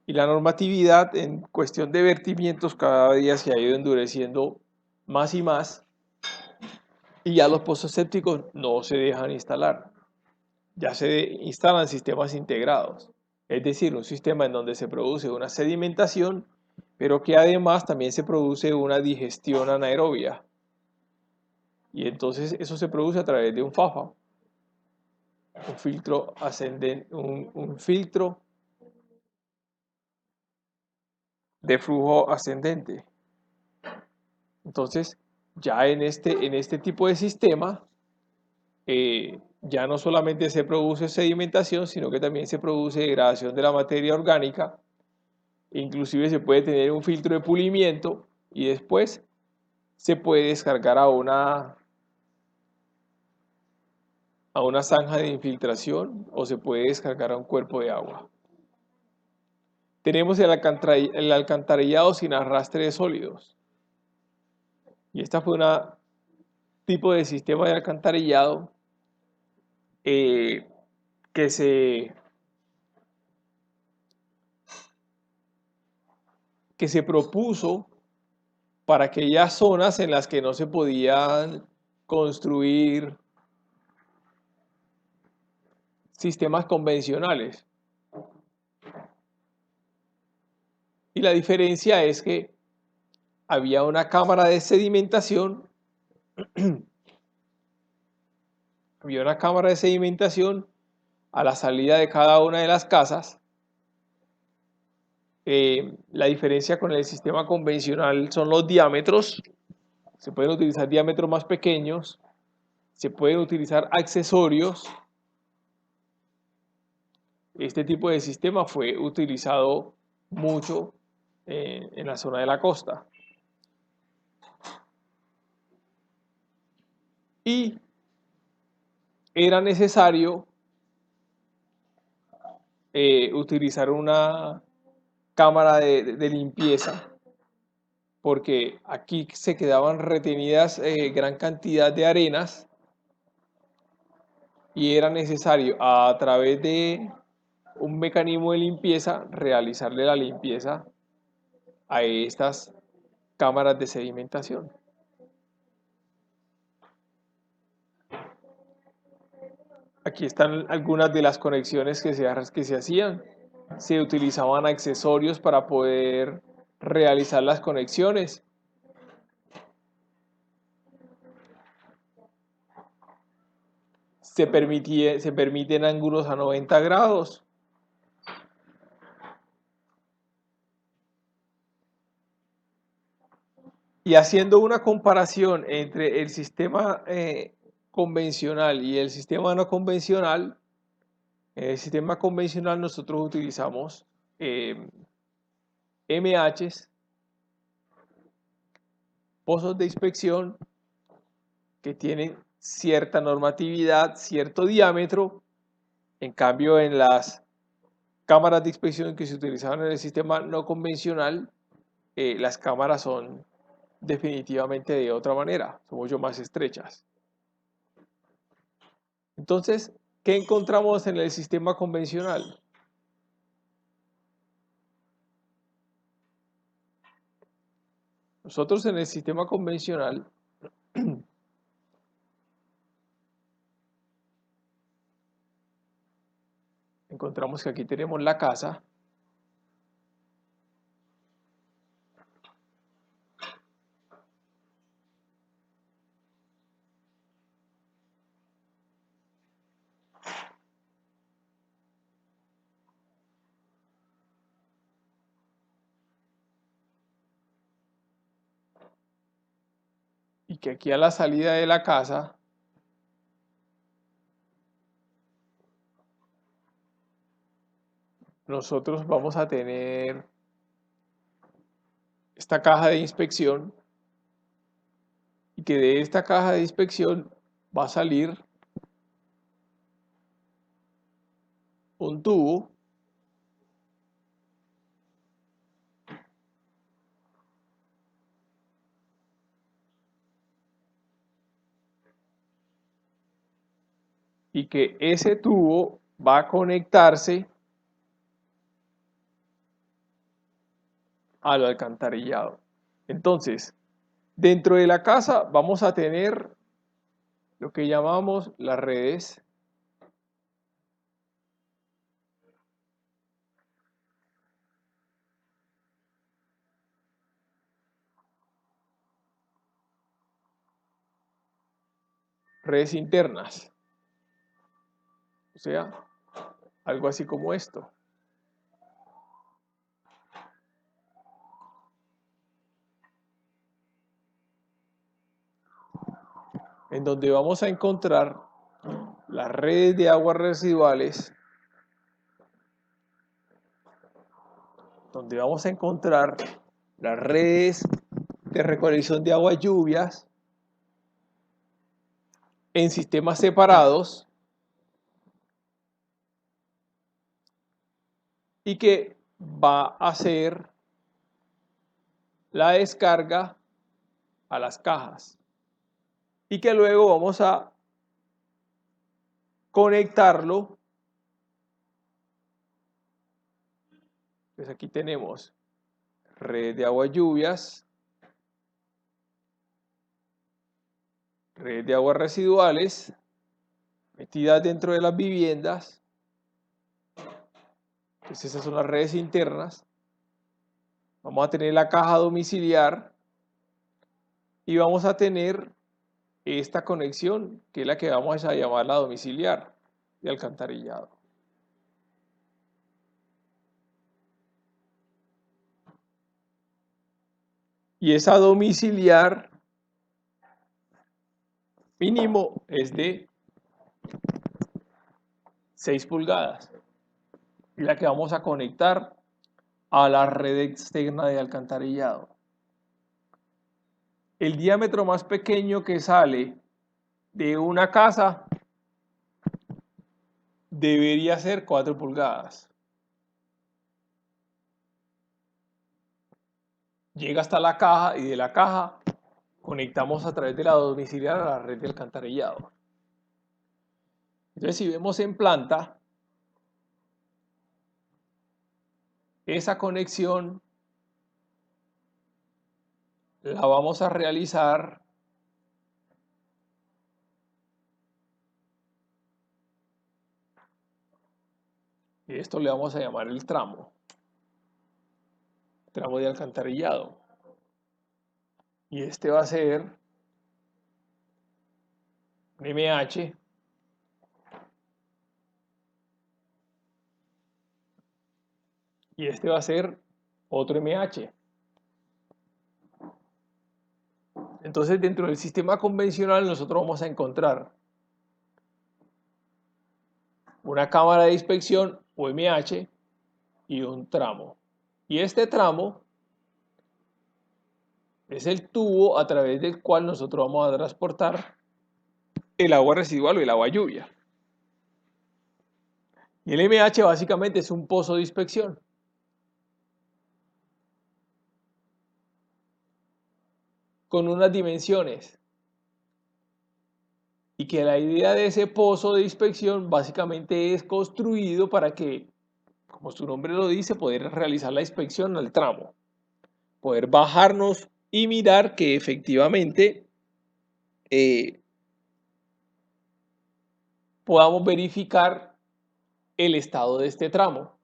Y la normatividad en cuestión de vertimientos cada día se ha ido endureciendo más y más, y ya los pozos sépticos no se dejan instalar. ya se instalan sistemas integrados, es decir, un sistema en donde se produce una sedimentación, pero que además también se produce una digestión anaerobia. Y entonces eso se produce a través de un FAFA, un filtro ascendente, un filtro de flujo ascendente. Entonces, ya en este tipo de sistema, ya no solamente se produce sedimentación, sino que también se produce degradación de la materia orgánica. Inclusive se puede tener un filtro de pulimiento y después se puede descargar a una zanja de infiltración o se puede descargar a un cuerpo de agua. Tenemos el alcantarillado sin arrastre de sólidos. Y esta fue un tipo de sistema de alcantarillado que se propuso para aquellas zonas en las que no se podían construir sistemas convencionales. Y la diferencia es que había una cámara de sedimentación, a la salida de cada una de las casas. La diferencia con el sistema convencional son los diámetros. Se pueden utilizar diámetros más pequeños, se pueden utilizar accesorios. Este tipo de sistema fue utilizado mucho en la zona de la costa. Y era necesario utilizar una cámara de limpieza, porque aquí se quedaban retenidas gran cantidad de arenas y era necesario a través de un mecanismo de limpieza realizarle la limpieza a estas cámaras de sedimentación. Aquí están algunas de las conexiones que se hacían. Se utilizaban accesorios para poder realizar las conexiones. Se permiten ángulos a 90 grados. Y haciendo una comparación entre el sistema convencional y el sistema no convencional, en el sistema convencional nosotros utilizamos MHs, pozos de inspección que tienen cierta normatividad, cierto diámetro. En cambio, en las cámaras de inspección que se utilizaban en el sistema no convencional, las cámaras son definitivamente de otra manera, son mucho más estrechas. Entonces, ¿qué encontramos en el sistema convencional? Nosotros en el sistema convencional encontramos que aquí tenemos la casa. Y que aquí a la salida de la casa nosotros vamos a tener esta caja de inspección y que de esta caja de inspección va a salir un tubo y que ese tubo va a conectarse al alcantarillado. Entonces, dentro de la casa vamos a tener lo que llamamos las redes redes internas. O sea, algo así como esto. En donde vamos a encontrar las redes de aguas residuales, donde vamos a encontrar las redes de recolección de aguas lluvias en sistemas separados y que va a hacer la descarga a las cajas y que luego vamos a conectarlo. Pues aquí tenemos red de aguas lluvias, red de aguas residuales metidas dentro de las viviendas. Pues esas son las redes internas. Vamos a tener la caja domiciliar y vamos a tener esta conexión, que es la que vamos a llamar la domiciliar de alcantarillado. Y esa domiciliar mínimo es de 6 pulgadas y la que vamos a conectar a la red externa de alcantarillado. El diámetro más pequeño que sale de una casa debería ser 4 pulgadas. Llega hasta la caja y de la caja conectamos a través de la domiciliar a la red de alcantarillado. Entonces, si vemos en planta, esa conexión la vamos a realizar y esto le vamos a llamar el tramo de alcantarillado. Y este va a ser un MH y este va a ser otro MH. Entonces, dentro del sistema convencional nosotros vamos a encontrar una cámara de inspección o MH y un tramo. Y este tramo es el tubo a través del cual nosotros vamos a transportar el agua residual o el agua lluvia. Y el MH básicamente es un pozo de inspección. Con unas dimensiones. Y que la idea de ese pozo de inspección básicamente es construido para que, como su nombre lo dice, poder realizar la inspección al tramo. Poder bajarnos y mirar que efectivamente podamos verificar el estado de este tramo.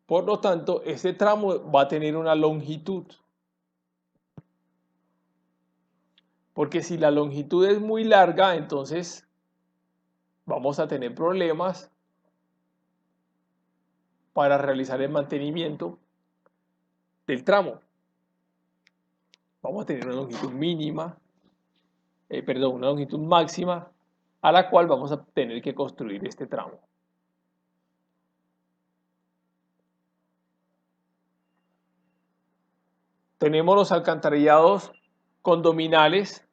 Por lo tanto, este tramo va a tener una longitud. Porque si la longitud es muy larga, entonces vamos a tener problemas para realizar el mantenimiento del tramo. Vamos a tener una longitud mínima, una longitud máxima a la cual vamos a tener que construir este tramo. Tenemos los alcantarillados condominales,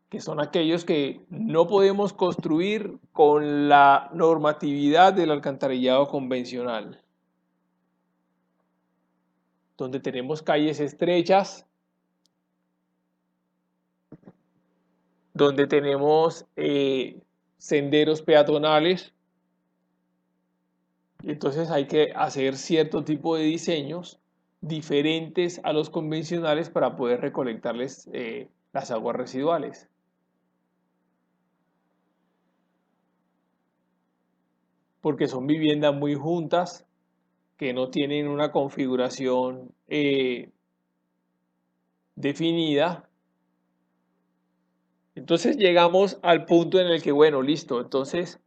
que son aquellos que no podemos construir con la normatividad del alcantarillado convencional, donde tenemos calles estrechas, donde tenemos senderos peatonales, y entonces hay que hacer cierto tipo de diseños diferentes a los convencionales para poder recolectarles las aguas residuales. porque son viviendas muy juntas que no tienen una configuración definida. Entonces llegamos al punto en el que, bueno, listo, entonces,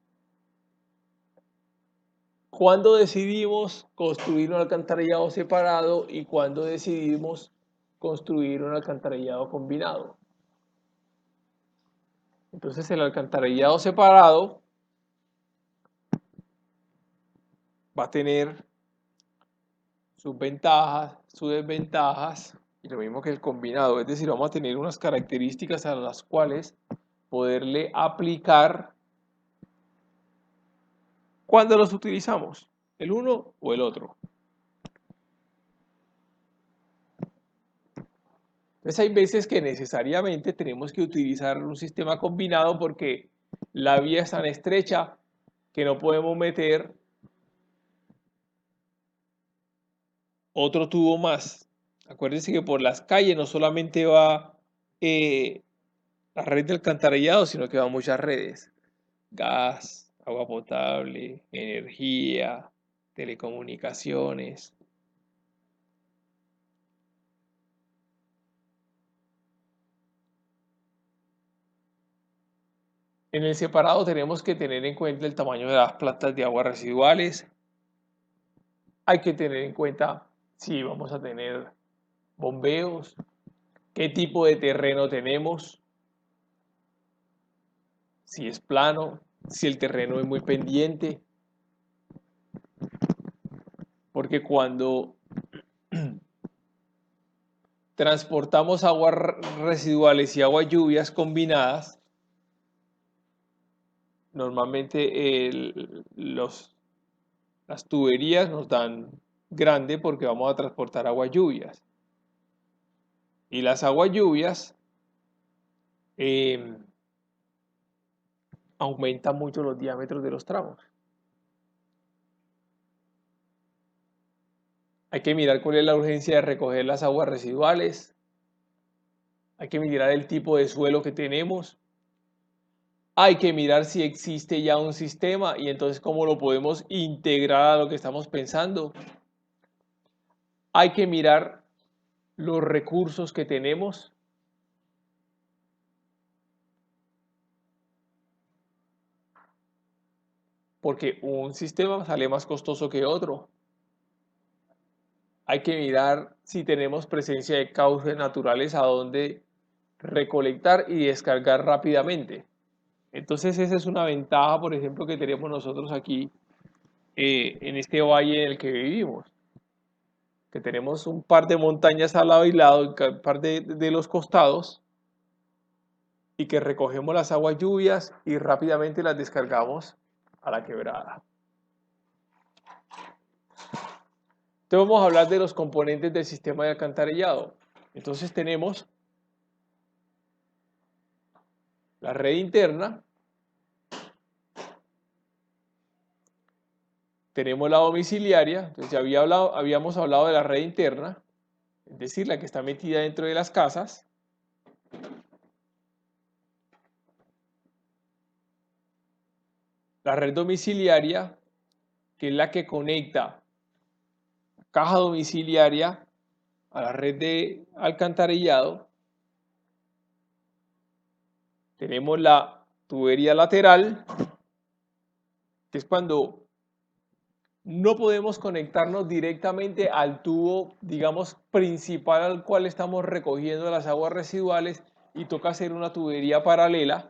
¿cuándo decidimos construir un alcantarillado separado y cuándo decidimos construir un alcantarillado combinado? Entonces el alcantarillado separado va a tener sus ventajas, sus desventajas, y lo mismo que el combinado, es decir, vamos a tener unas características a las cuales poderle aplicar cuando los utilizamos, el uno o el otro. Entonces hay veces que necesariamente tenemos que utilizar un sistema combinado porque la vía es tan estrecha que no podemos meter otro tubo más. Acuérdense que por las calles no solamente va la red de alcantarillado, sino que van muchas redes. Gas, agua potable, energía, telecomunicaciones. En el separado tenemos que tener en cuenta el tamaño de las plantas de aguas residuales. Hay que tener en cuenta si vamos a tener bombeos, qué tipo de terreno tenemos, si es plano, si el terreno es muy pendiente. Porque cuando transportamos aguas residuales y aguas lluvias combinadas, normalmente las tuberías nos dan grande porque vamos a transportar aguas lluvias. Y las aguas lluvias aumentan mucho los diámetros de los tramos. Hay que mirar cuál es la urgencia de recoger las aguas residuales. Hay que mirar el tipo de suelo que tenemos. Hay que mirar si existe ya un sistema y entonces cómo lo podemos integrar a lo que estamos pensando. Hay que mirar los recursos que tenemos. Porque un sistema sale más costoso que otro. Hay que mirar si tenemos presencia de cauces naturales a donde recolectar y descargar rápidamente. Entonces esa es una ventaja, por ejemplo, que tenemos nosotros aquí en este valle en el que vivimos. Que tenemos un par de montañas al lado y lado, un par de los costados, y que recogemos las aguas lluvias y rápidamente las descargamos a la quebrada. Entonces vamos a hablar de los componentes del sistema de alcantarillado. Entonces tenemos la red interna, tenemos la domiciliaria, entonces ya habíamos hablado de la red interna, es decir, la que está metida dentro de las casas. La red domiciliaria, que es la que conecta caja domiciliaria a la red de alcantarillado. Tenemos la tubería lateral, que es cuando no podemos conectarnos directamente al tubo, digamos, principal al cual estamos recogiendo las aguas residuales y toca hacer una tubería paralela,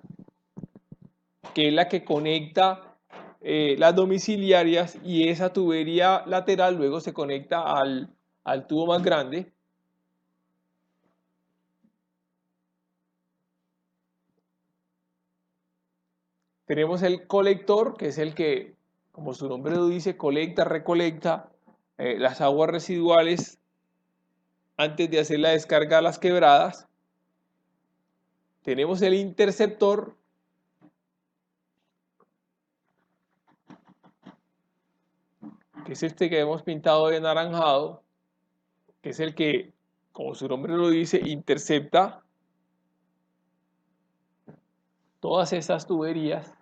que es la que conecta las domiciliarias y esa tubería lateral luego se conecta al tubo más grande. Tenemos el colector, que es el que, como su nombre lo dice, colecta, recolecta las aguas residuales antes de hacer la descarga a las quebradas. Tenemos el interceptor, que es este que hemos pintado de anaranjado, que es el que, como su nombre lo dice, intercepta todas estas tuberías.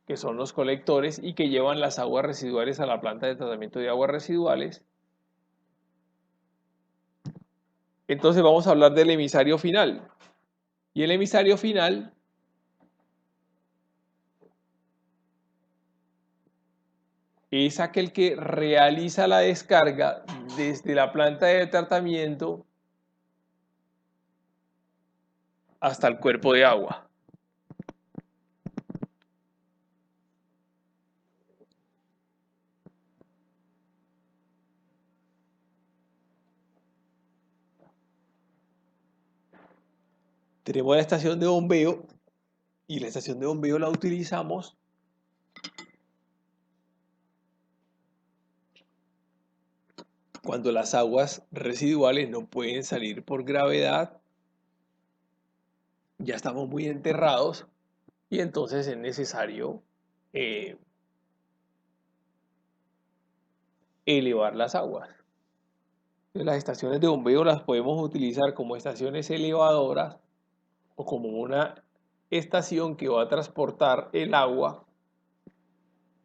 que son los colectores y que llevan las aguas residuales a la planta de tratamiento de aguas residuales. Entonces vamos a hablar del emisario final. Y el emisario final es aquel que realiza la descarga desde la planta de tratamiento hasta el cuerpo de agua. Tenemos la estación de bombeo y la estación de bombeo la utilizamos cuando las aguas residuales no pueden salir por gravedad, ya estamos muy enterrados y entonces es necesario elevar las aguas. Entonces, las estaciones de bombeo las podemos utilizar como estaciones elevadoras o como una estación que va a transportar el agua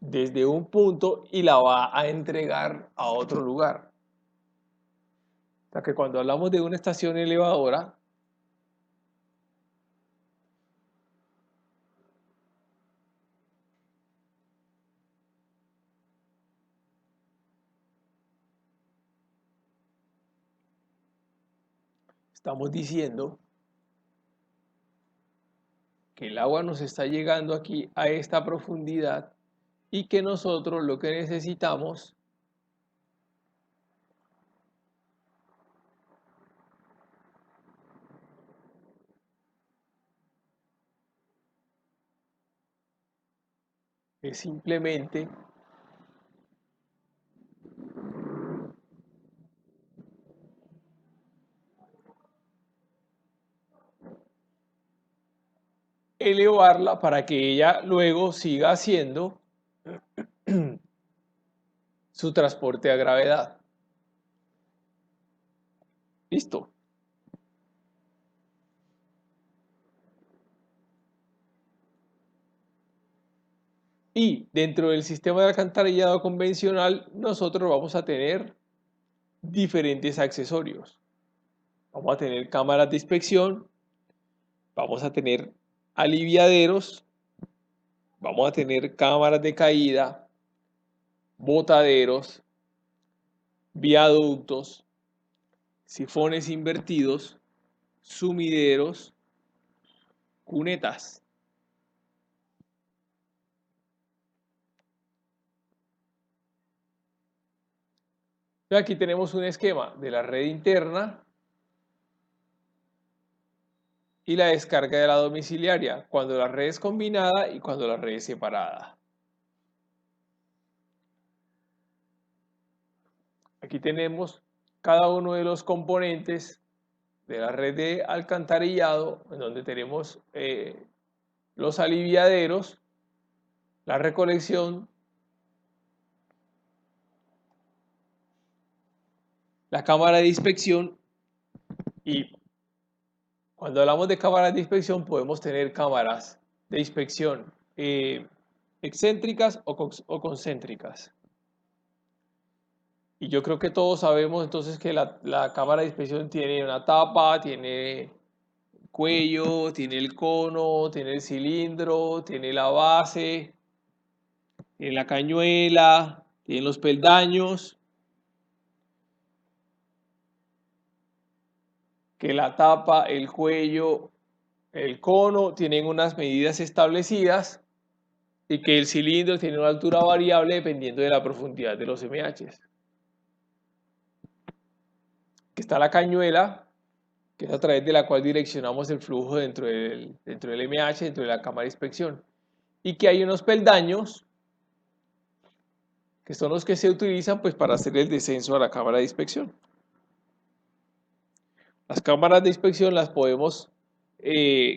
desde un punto y la va a entregar a otro lugar. O sea que cuando hablamos de una estación elevadora, estamos diciendo que el agua nos está llegando aquí a esta profundidad y que nosotros lo que necesitamos es simplemente elevarla para que ella luego siga haciendo su transporte a gravedad. Listo. Y dentro del sistema de alcantarillado convencional, nosotros vamos a tener diferentes accesorios. Vamos a tener cámaras de inspección, vamos a tener aliviaderos, vamos a tener cámaras de caída, botaderos, viaductos, sifones invertidos, sumideros, cunetas. Aquí tenemos un esquema de la red interna y la descarga de la domiciliaria, cuando la red es combinada y cuando la red es separada. Aquí tenemos cada uno de los componentes de la red de alcantarillado, en donde tenemos los aliviaderos, la recolección, la cámara de inspección, y cuando hablamos de cámaras de inspección podemos tener cámaras de inspección excéntricas o concéntricas. Y yo creo que todos sabemos entonces que la cámara de inspección tiene una tapa, tiene cuello, tiene el cono, tiene el cilindro, tiene la base, tiene la cañuela, tiene los peldaños, que la tapa, el cuello, el cono tienen unas medidas establecidas y que el cilindro tiene una altura variable dependiendo de la profundidad de los MHs. Que está la cañuela, que es a través de la cual direccionamos el flujo dentro del MH, dentro de la cámara de inspección. Y que hay unos peldaños, que son los que se utilizan pues, para hacer el descenso a la cámara de inspección. Las cámaras de inspección las podemos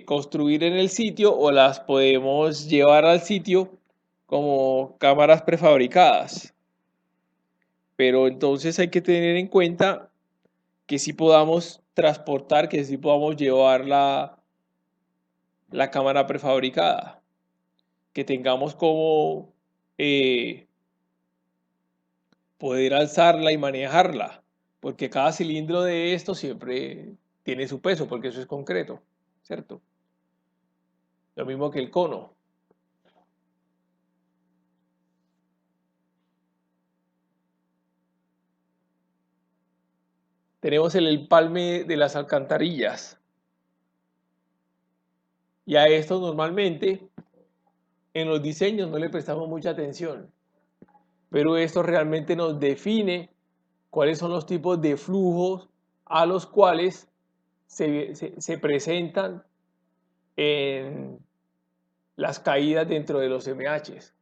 construir en el sitio o las podemos llevar al sitio como cámaras prefabricadas. Pero entonces hay que tener en cuenta que sí podamos transportar, que sí podamos llevar la cámara prefabricada. que tengamos como poder alzarla y manejarla, porque cada cilindro de esto siempre tiene su peso, porque eso es concreto, ¿cierto? Lo mismo que el cono. Tenemos el empalme de las alcantarillas. Y a esto normalmente en los diseños no le prestamos mucha atención, pero esto realmente nos define cuáles son los tipos de flujos a los cuales se presentan en las caídas dentro de los MHs.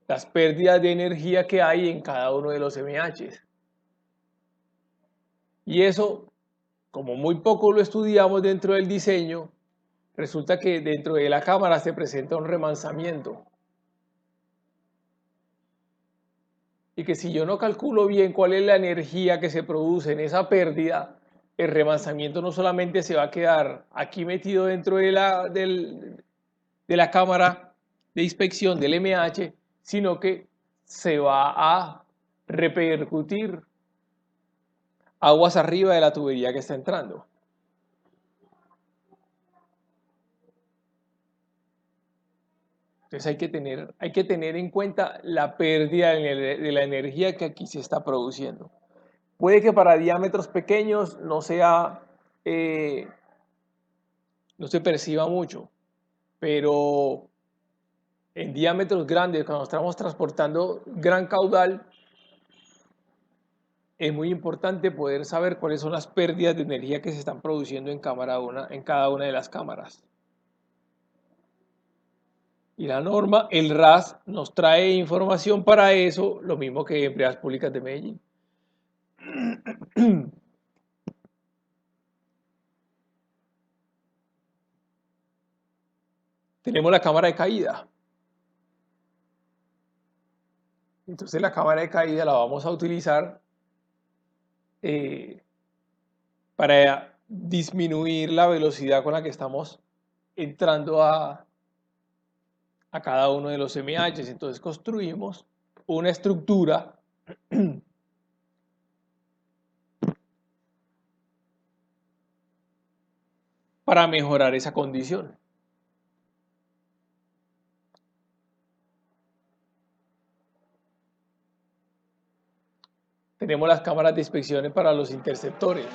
Las pérdidas de energía que hay en cada uno de los MHs. Y eso, como muy poco lo estudiamos dentro del diseño, resulta que dentro de la cámara se presenta un remansamiento. Y que si yo no calculo bien cuál es la energía que se produce en esa pérdida, el remansamiento no solamente se va a quedar aquí metido dentro de la cámara de inspección del MH, sino que se va a repercutir aguas arriba de la tubería que está entrando. Entonces hay que tener en cuenta la pérdida de la energía que aquí se está produciendo. Puede que para diámetros pequeños no se perciba mucho, pero en diámetros grandes, cuando estamos transportando gran caudal, es muy importante poder saber cuáles son las pérdidas de energía que se están produciendo en cada una de las cámaras. Y la norma, el RAS, nos trae información para eso, lo mismo que Empresas Públicas de Medellín. Tenemos la cámara de caída. Entonces la cámara de caída la vamos a utilizar para disminuir la velocidad con la que estamos entrando a cada uno de los MHs. Entonces construimos una estructura para mejorar esa condición. Tenemos las cámaras de inspecciones para los interceptores.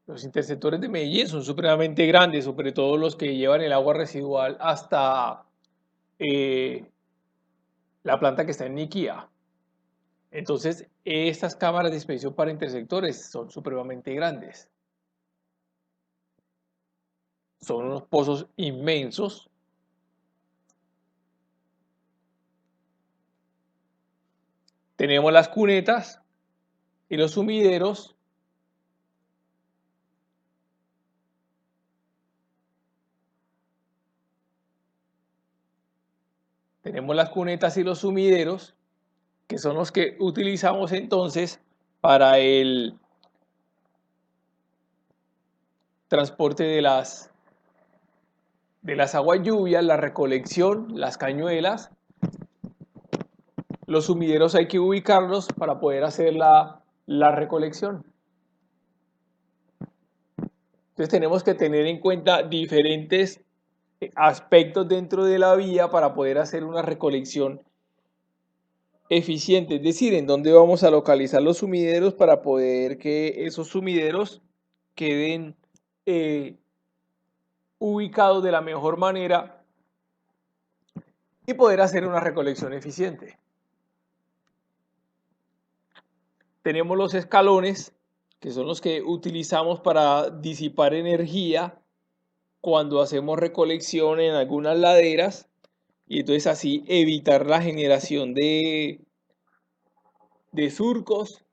Los interceptores de Medellín son supremamente grandes, sobre todo los que llevan el agua residual hasta la planta que está en Niquía. Entonces, estas cámaras de inspección para interceptores son supremamente grandes. Son unos pozos inmensos. Tenemos las cunetas y los sumideros. Tenemos las cunetas y los sumideros, que son los que utilizamos entonces para el transporte de las aguas lluvias, la recolección, las cañuelas. Los sumideros hay que ubicarlos para poder hacer la recolección. Entonces tenemos que tener en cuenta diferentes aspectos dentro de la vía para poder hacer una recolección eficiente, es decir, en dónde vamos a localizar los sumideros para poder que esos sumideros queden ubicados de la mejor manera y poder hacer una recolección eficiente. Tenemos los escalones, que son los que utilizamos para disipar energía cuando hacemos recolección en algunas laderas, y entonces así evitar la generación de surcos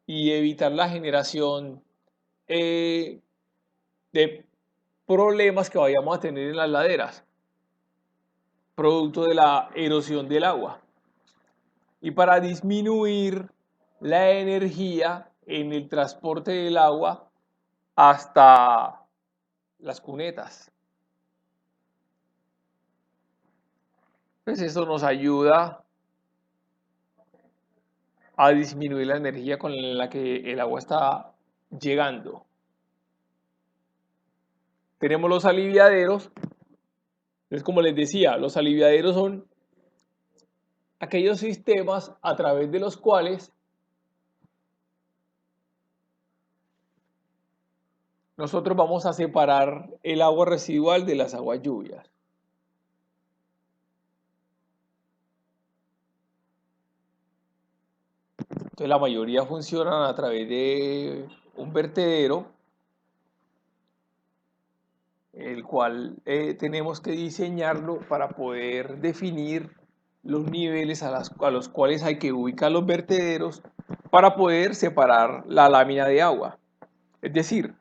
y evitar la generación de problemas que vayamos a tener en las laderas, producto de la erosión del agua. Y para disminuir la energía en el transporte del agua hasta las cunetas. Pues eso nos ayuda a disminuir la energía con la que el agua está llegando. Tenemos los aliviaderos. Entonces, como les decía, los aliviaderos son aquellos sistemas a través de los cuales nosotros vamos a separar el agua residual de las aguas lluvias. Entonces, la mayoría funcionan a través de un vertedero, el cual tenemos que diseñarlo para poder definir los niveles a los cuales hay que ubicar los vertederos para poder separar la lámina de agua. Es decir,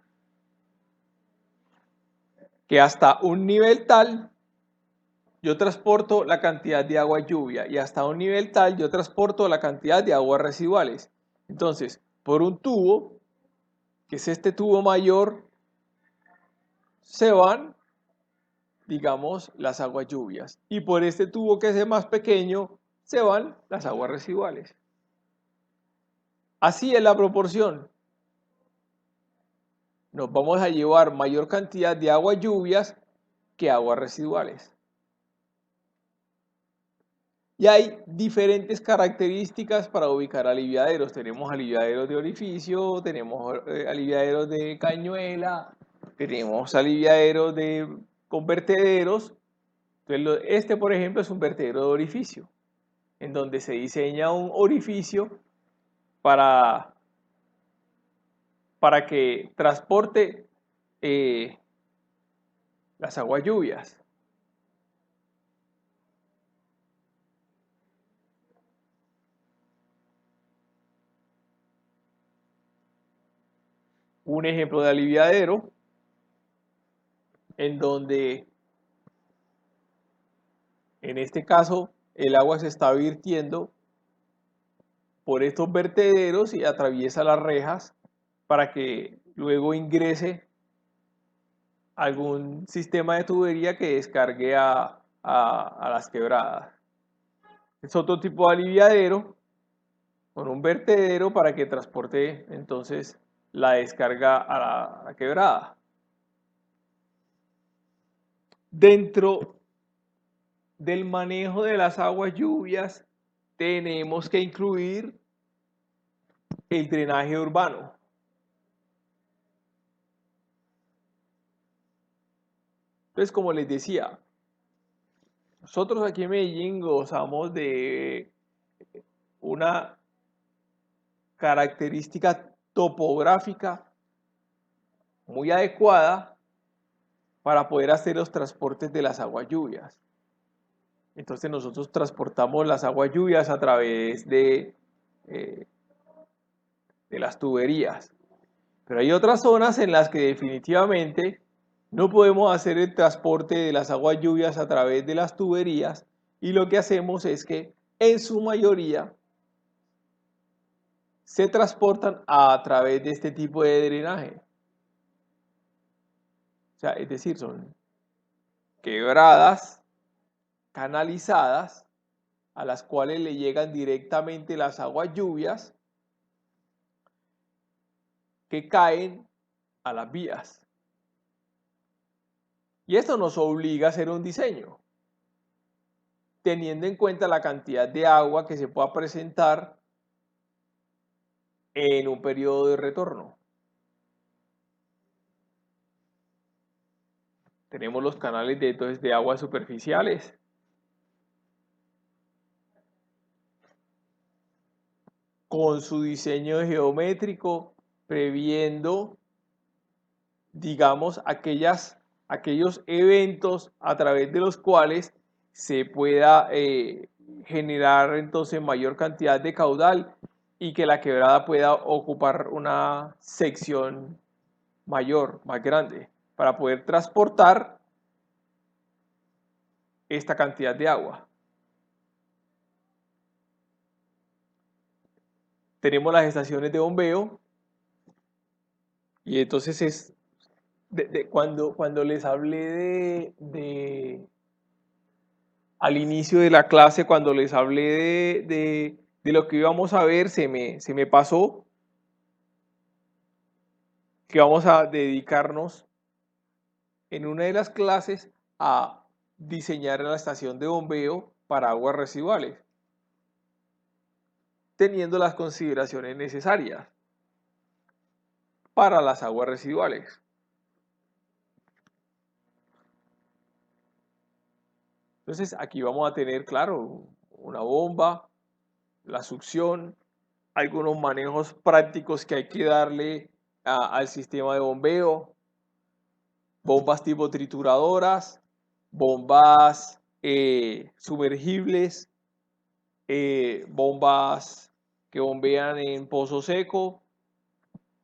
que hasta un nivel tal yo transporto la cantidad de agua lluvia y hasta un nivel tal yo transporto la cantidad de aguas residuales. Entonces, por un tubo, que es este tubo mayor, se van, digamos, las aguas lluvias. Y por este tubo que es el más pequeño, se van las aguas residuales. Así es la proporción. Nos vamos a llevar mayor cantidad de aguas lluvias que aguas residuales. Y hay diferentes características para ubicar aliviaderos. Tenemos aliviaderos de orificio, tenemos aliviaderos de cañuela, tenemos aliviaderos con vertederos. Entonces, este, por ejemplo, es un vertedero de orificio, en donde se diseña un orificio para que transporte las aguas lluvias. Un ejemplo de aliviadero en donde en este caso el agua se está virtiendo por estos vertederos y atraviesa las rejas para que luego ingrese algún sistema de tubería que descargue a las quebradas. Es otro tipo de aliviadero con un vertedero para que transporte entonces la descarga a la quebrada. Dentro del manejo de las aguas lluvias tenemos que incluir el drenaje urbano. Entonces, como les decía, nosotros aquí en Medellín gozamos de una característica topográfica muy adecuada para poder hacer los transportes de las aguas lluvias. Entonces nosotros transportamos las aguas lluvias a través de las tuberías. Pero hay otras zonas en las que definitivamente no podemos hacer el transporte de las aguas lluvias a través de las tuberías y lo que hacemos es que en su mayoría se transportan a través de este tipo de drenaje. O sea, es decir, son quebradas canalizadas a las cuales le llegan directamente las aguas lluvias que caen a las vías. Y esto nos obliga a hacer un diseño, teniendo en cuenta la cantidad de agua que se pueda presentar en un periodo de retorno. Tenemos los canales de aguas superficiales. Con su diseño geométrico, previendo, digamos, aquellos eventos a través de los cuales se pueda generar entonces mayor cantidad de caudal y que la quebrada pueda ocupar una sección mayor, más grande, para poder transportar esta cantidad de agua. Tenemos las estaciones de bombeo y entonces es cuando les hablé al inicio de la clase, cuando les hablé de lo que íbamos a ver, se me pasó que vamos a dedicarnos en una de las clases a diseñar la estación de bombeo para aguas residuales, teniendo las consideraciones necesarias para las aguas residuales. Entonces aquí vamos a tener, claro, una bomba, la succión, algunos manejos prácticos que hay que darle al sistema de bombeo, bombas tipo trituradoras, bombas sumergibles, bombas que bombean en pozo seco,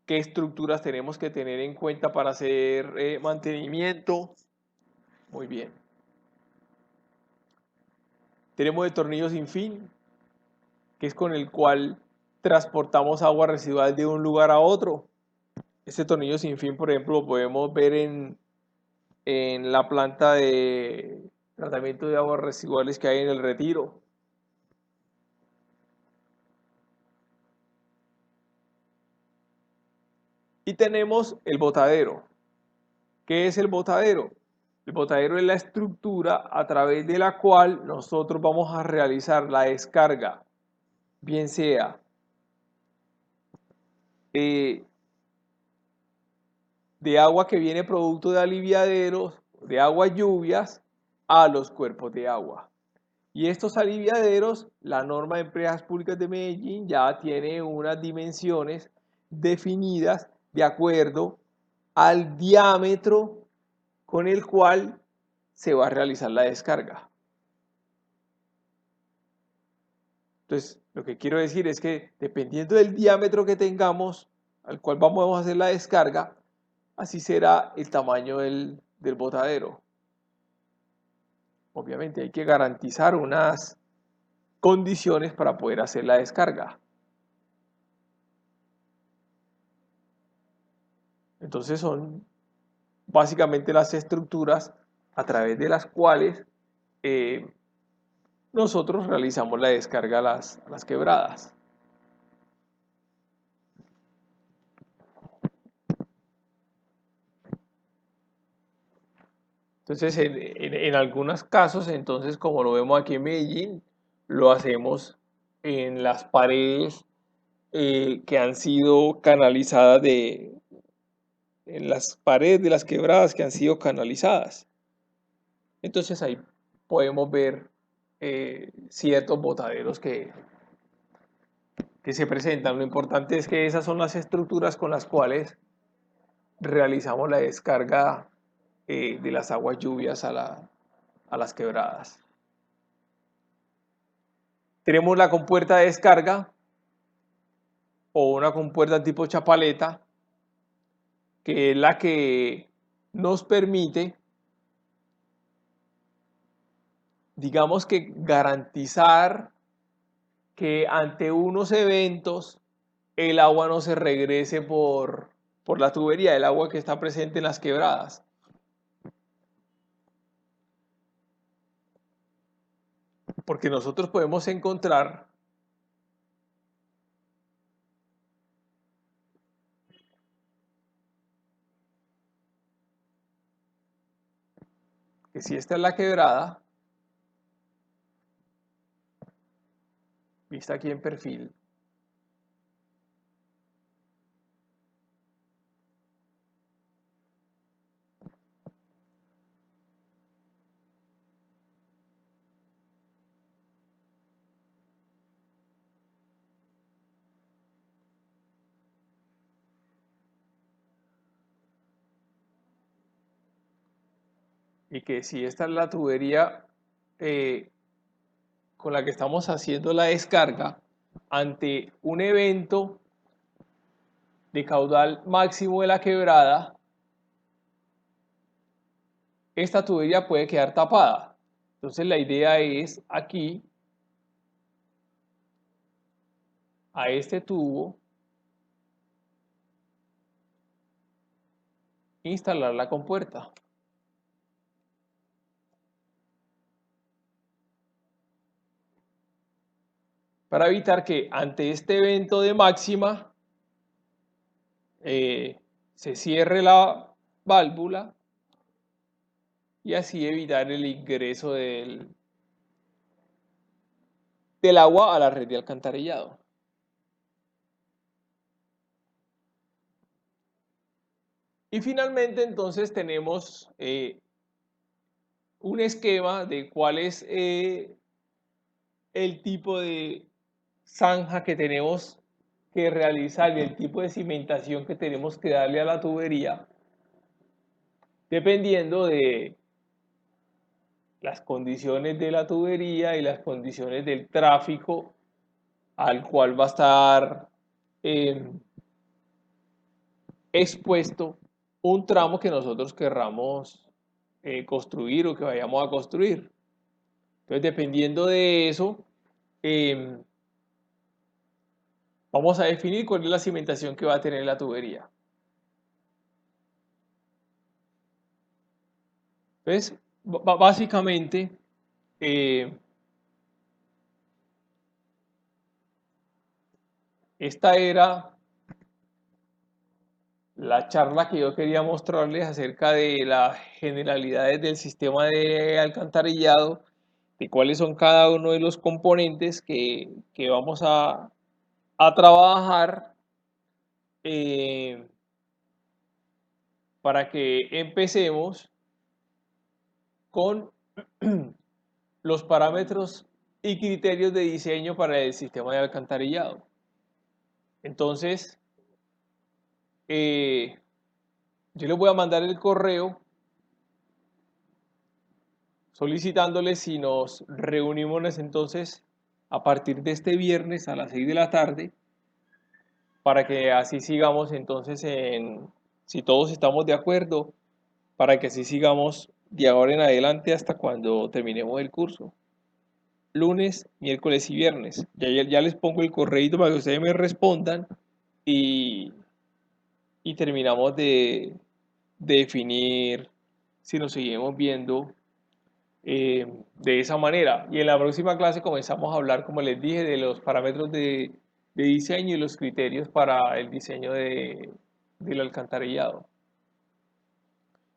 qué estructuras tenemos que tener en cuenta para hacer mantenimiento. Muy bien. Tenemos el tornillo sin fin, que es con el cual transportamos agua residual de un lugar a otro. Este tornillo sin fin, por ejemplo, lo podemos ver en la planta de tratamiento de aguas residuales que hay en el Retiro. Y tenemos el botadero. ¿Qué es el botadero? El botadero es la estructura a través de la cual nosotros vamos a realizar la descarga, bien sea de agua que viene producto de aliviaderos, de aguas lluvias, a los cuerpos de agua. Y estos aliviaderos, la norma de empresas públicas de Medellín ya tiene unas dimensiones definidas de acuerdo al diámetro con el cual se va a realizar la descarga. Entonces, lo que quiero decir es que dependiendo del diámetro que tengamos, al cual vamos a hacer la descarga, así será el tamaño del botadero. Obviamente hay que garantizar unas condiciones para poder hacer la descarga. Entonces son básicamente las estructuras a través de las cuales nosotros realizamos la descarga a las quebradas. Entonces, en algunos casos, entonces, como lo vemos aquí en Medellín, lo hacemos en las paredes que han sido canalizadas en las paredes de las quebradas que han sido canalizadas. Entonces ahí podemos ver ciertos botaderos que se presentan. Lo importante es que esas son las estructuras con las cuales realizamos la descarga de las aguas lluvias a las quebradas. Tenemos la compuerta de descarga o una compuerta tipo chapaleta, que es la que nos permite, digamos que garantizar que ante unos eventos el agua no se regrese por la tubería, el agua que está presente en las quebradas. Porque nosotros podemos encontrar que si esta es la quebrada, vista aquí en perfil, y que si esta es la tubería con la que estamos haciendo la descarga, ante un evento de caudal máximo de la quebrada, esta tubería puede quedar tapada. Entonces la idea es aquí, a este tubo, instalar la compuerta. para evitar que ante este evento de máxima se cierre la válvula y así evitar el ingreso del agua a la red de alcantarillado. Y finalmente entonces tenemos un esquema de cuál es el tipo de zanja que tenemos que realizar y el tipo de cimentación que tenemos que darle a la tubería, dependiendo de las condiciones de la tubería y las condiciones del tráfico al cual va a estar expuesto un tramo que nosotros querramos construir o que vayamos a construir. Entonces, dependiendo de eso, vamos a definir cuál es la cimentación que va a tener la tubería. Entonces, básicamente, esta era la charla que yo quería mostrarles acerca de las generalidades del sistema de alcantarillado, de cuáles son cada uno de los componentes que vamos a trabajar para que empecemos con los parámetros y criterios de diseño para el sistema de alcantarillado. Entonces, yo les voy a mandar el correo solicitándoles si nos reunimos entonces a partir de este viernes a las 6 de la tarde para que así sigamos entonces si todos estamos de acuerdo, para que así sigamos de ahora en adelante hasta cuando terminemos el curso. Lunes, miércoles y viernes. Ya les pongo el correo para que ustedes me respondan y terminamos de definir si nos seguimos viendo de esa manera. Y en la próxima clase comenzamos a hablar, como les dije, de los parámetros de diseño y los criterios para el diseño del alcantarillado.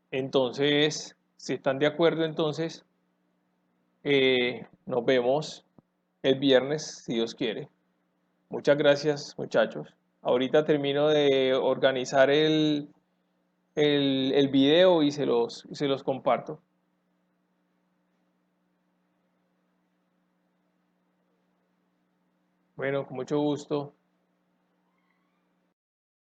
Entonces, si están de acuerdo, entonces nos vemos el viernes, si Dios quiere. Muchas gracias, muchachos. Ahorita termino de organizar el video y se los comparto. Bueno, con mucho gusto.